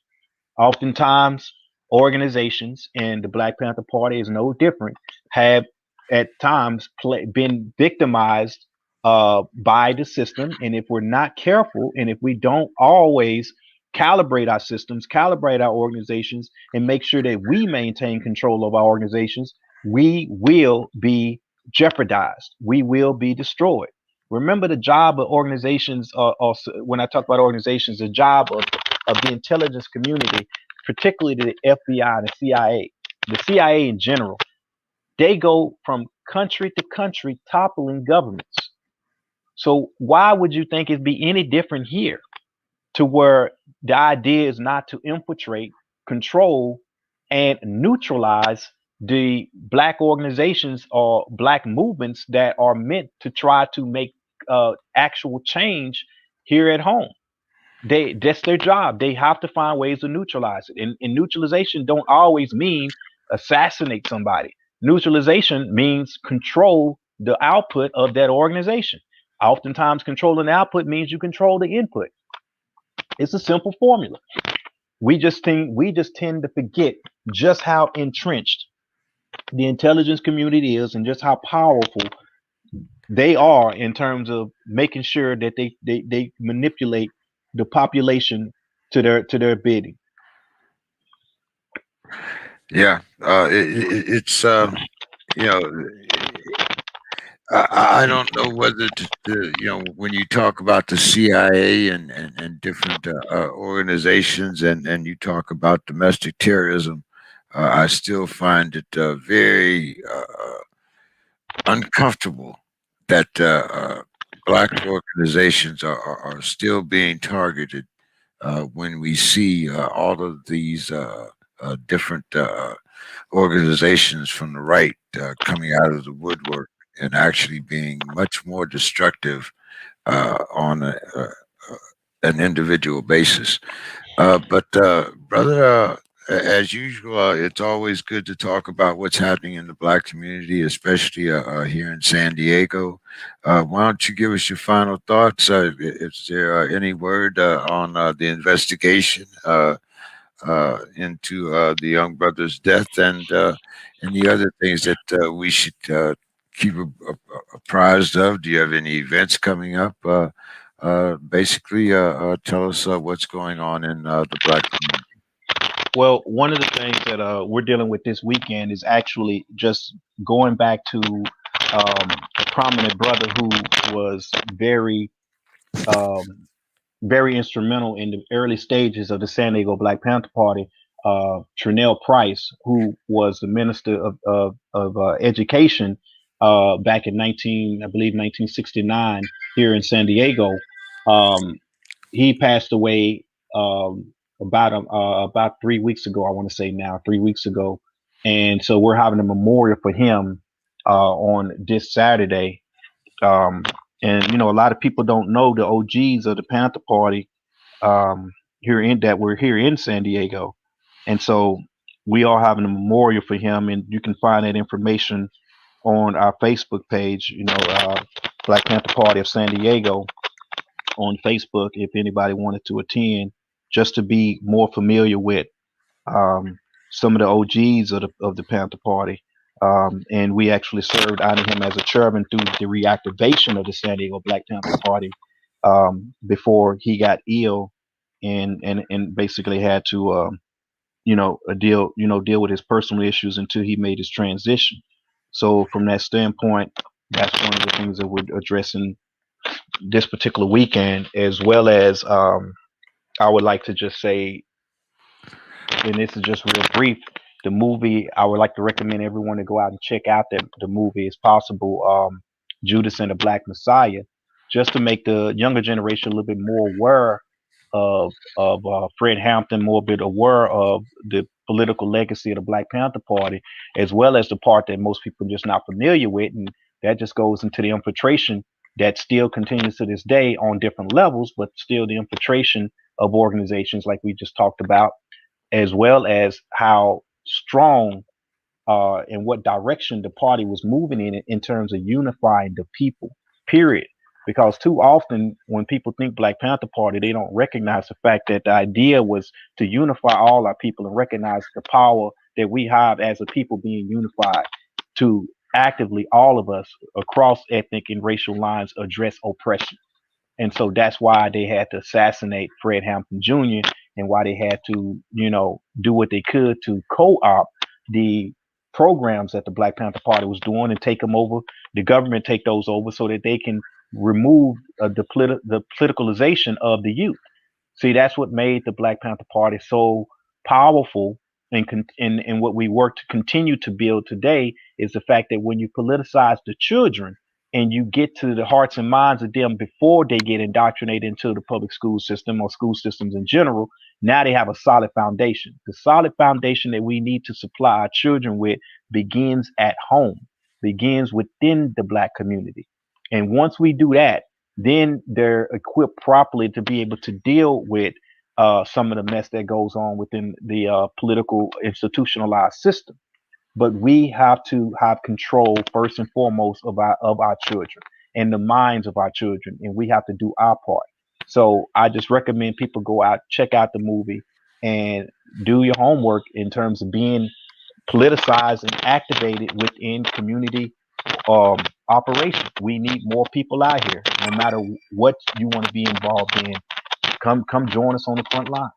Oftentimes, organizations, and the Black Panther Party is no different, have at times been victimized by the system. And if we're not careful, and if we don't always calibrate our systems, calibrate our organizations, and make sure that we maintain control of our organizations, we will be jeopardized. We will be destroyed. Remember, the job of organizations, when I talk about organizations, the job of the intelligence community, particularly the FBI and the CIA, the CIA in general, they go from country to country toppling governments. So why would you think it'd be any different here, to where the idea is not to infiltrate, control, and neutralize the black organizations or black movements that are meant to try to make actual change here at home? That's their job. They have to find ways to neutralize it. And neutralization don't always mean assassinate somebody. Neutralization means control the output of that organization. Oftentimes, controlling the output means you control the input. It's a simple formula. We just tend to forget just how entrenched the intelligence community is, and just how powerful they are in terms of making sure that they manipulate the population to their bidding. Yeah, it's you know, I don't know whether when you talk about the CIA and different organizations, and you talk about domestic terrorism, I still find it very uncomfortable that black organizations are still being targeted when we see all of these different organizations from the right coming out of the woodwork and actually being much more destructive on an individual basis. But brother, as usual, it's always good to talk about what's happening in the black community, especially here in San Diego. Why don't you give us your final thoughts? Is there any word on the investigation into the young brother's death, and the other things that we should keep apprised of? Do you have any events coming up? Basically, tell us what's going on in the black community. Well, one of the things that we're dealing with this weekend is actually just going back to a prominent brother who was um, very instrumental in the early stages of the San Diego Black Panther Party. Trinell Price, who was the minister of education back in 19, I believe 1969 here in San Diego. Um, he passed away about 3 weeks ago. I want to say now 3 weeks ago, and so we're having a memorial for him on this Saturday. Um, and a lot of people don't know the OGs of the Panther Party um, we're here in San Diego, and so we are having a memorial for him, and you can find that information on our Facebook page. Black Panther Party of San Diego on Facebook if anybody wanted to attend, just to be more familiar with um, some of the OGs of the Panther Party. And we actually served under him as a chairman through the reactivation of the San Diego Black Panther Party before he got ill and basically had to deal with his personal issues until he made his transition. So from that standpoint, that's one of the things that we're addressing this particular weekend, as well as I would like to just say, and this is just real brief, the movie I would like to recommend everyone to go out and check out the movie is possible, Judas and the Black Messiah, just to make the younger generation a little bit more aware of Fred Hampton, more bit aware of the political legacy of the Black Panther Party, as well as the part that most people are just not familiar with, and that just goes into the infiltration that still continues to this day on different levels, but still the infiltration of organizations like we just talked about, as well as how strong and what direction the party was moving in terms of unifying the people, period. Because too often when people think Black Panther Party, they don't recognize the fact that the idea was to unify all our people and recognize the power that we have as a people being unified to actively, all of us across ethnic and racial lines, address oppression. And so that's why they had to assassinate Fred Hampton Jr. and why they had to, do what they could to co-opt the programs that the Black Panther Party was doing and take them over, the government take those over so that they can remove the politicalization of the youth. See, that's what made the Black Panther Party so powerful, and what we work to continue to build today is the fact that when you politicize the children and you get to the hearts and minds of them before they get indoctrinated into the public school system or school systems in general, now they have a solid foundation. The solid foundation that we need to supply our children with begins at home, begins within the Black community. And once we do that, then they're equipped properly to be able to deal with some of the mess that goes on within the political institutionalized system. But we have to have control first and foremost of our children and the minds of our children, and we have to do our part. So I just recommend people go out, check out the movie, and do your homework in terms of being politicized and activated within community um, operations. We need more people out here, no matter what you want to be involved in. Come join us on the front line.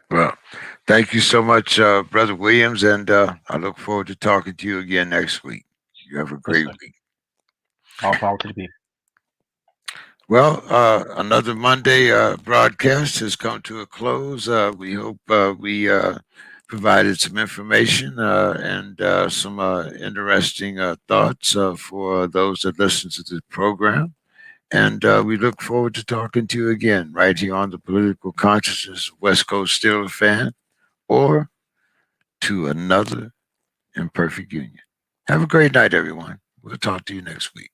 Well, thank you so much, Brother Williams, and I look forward to talking to you again next week. You have a Yes, great sir. week. All power to the people. Well, another Monday broadcast has come to a close. We hope we provided some information and some interesting thoughts for those that listen to the program. And we look forward to talking to you again right here on the Political Consciousness West Coast Steelers Fan, or to another Imperfect Union. Have a great night, everyone. We'll talk to you next week.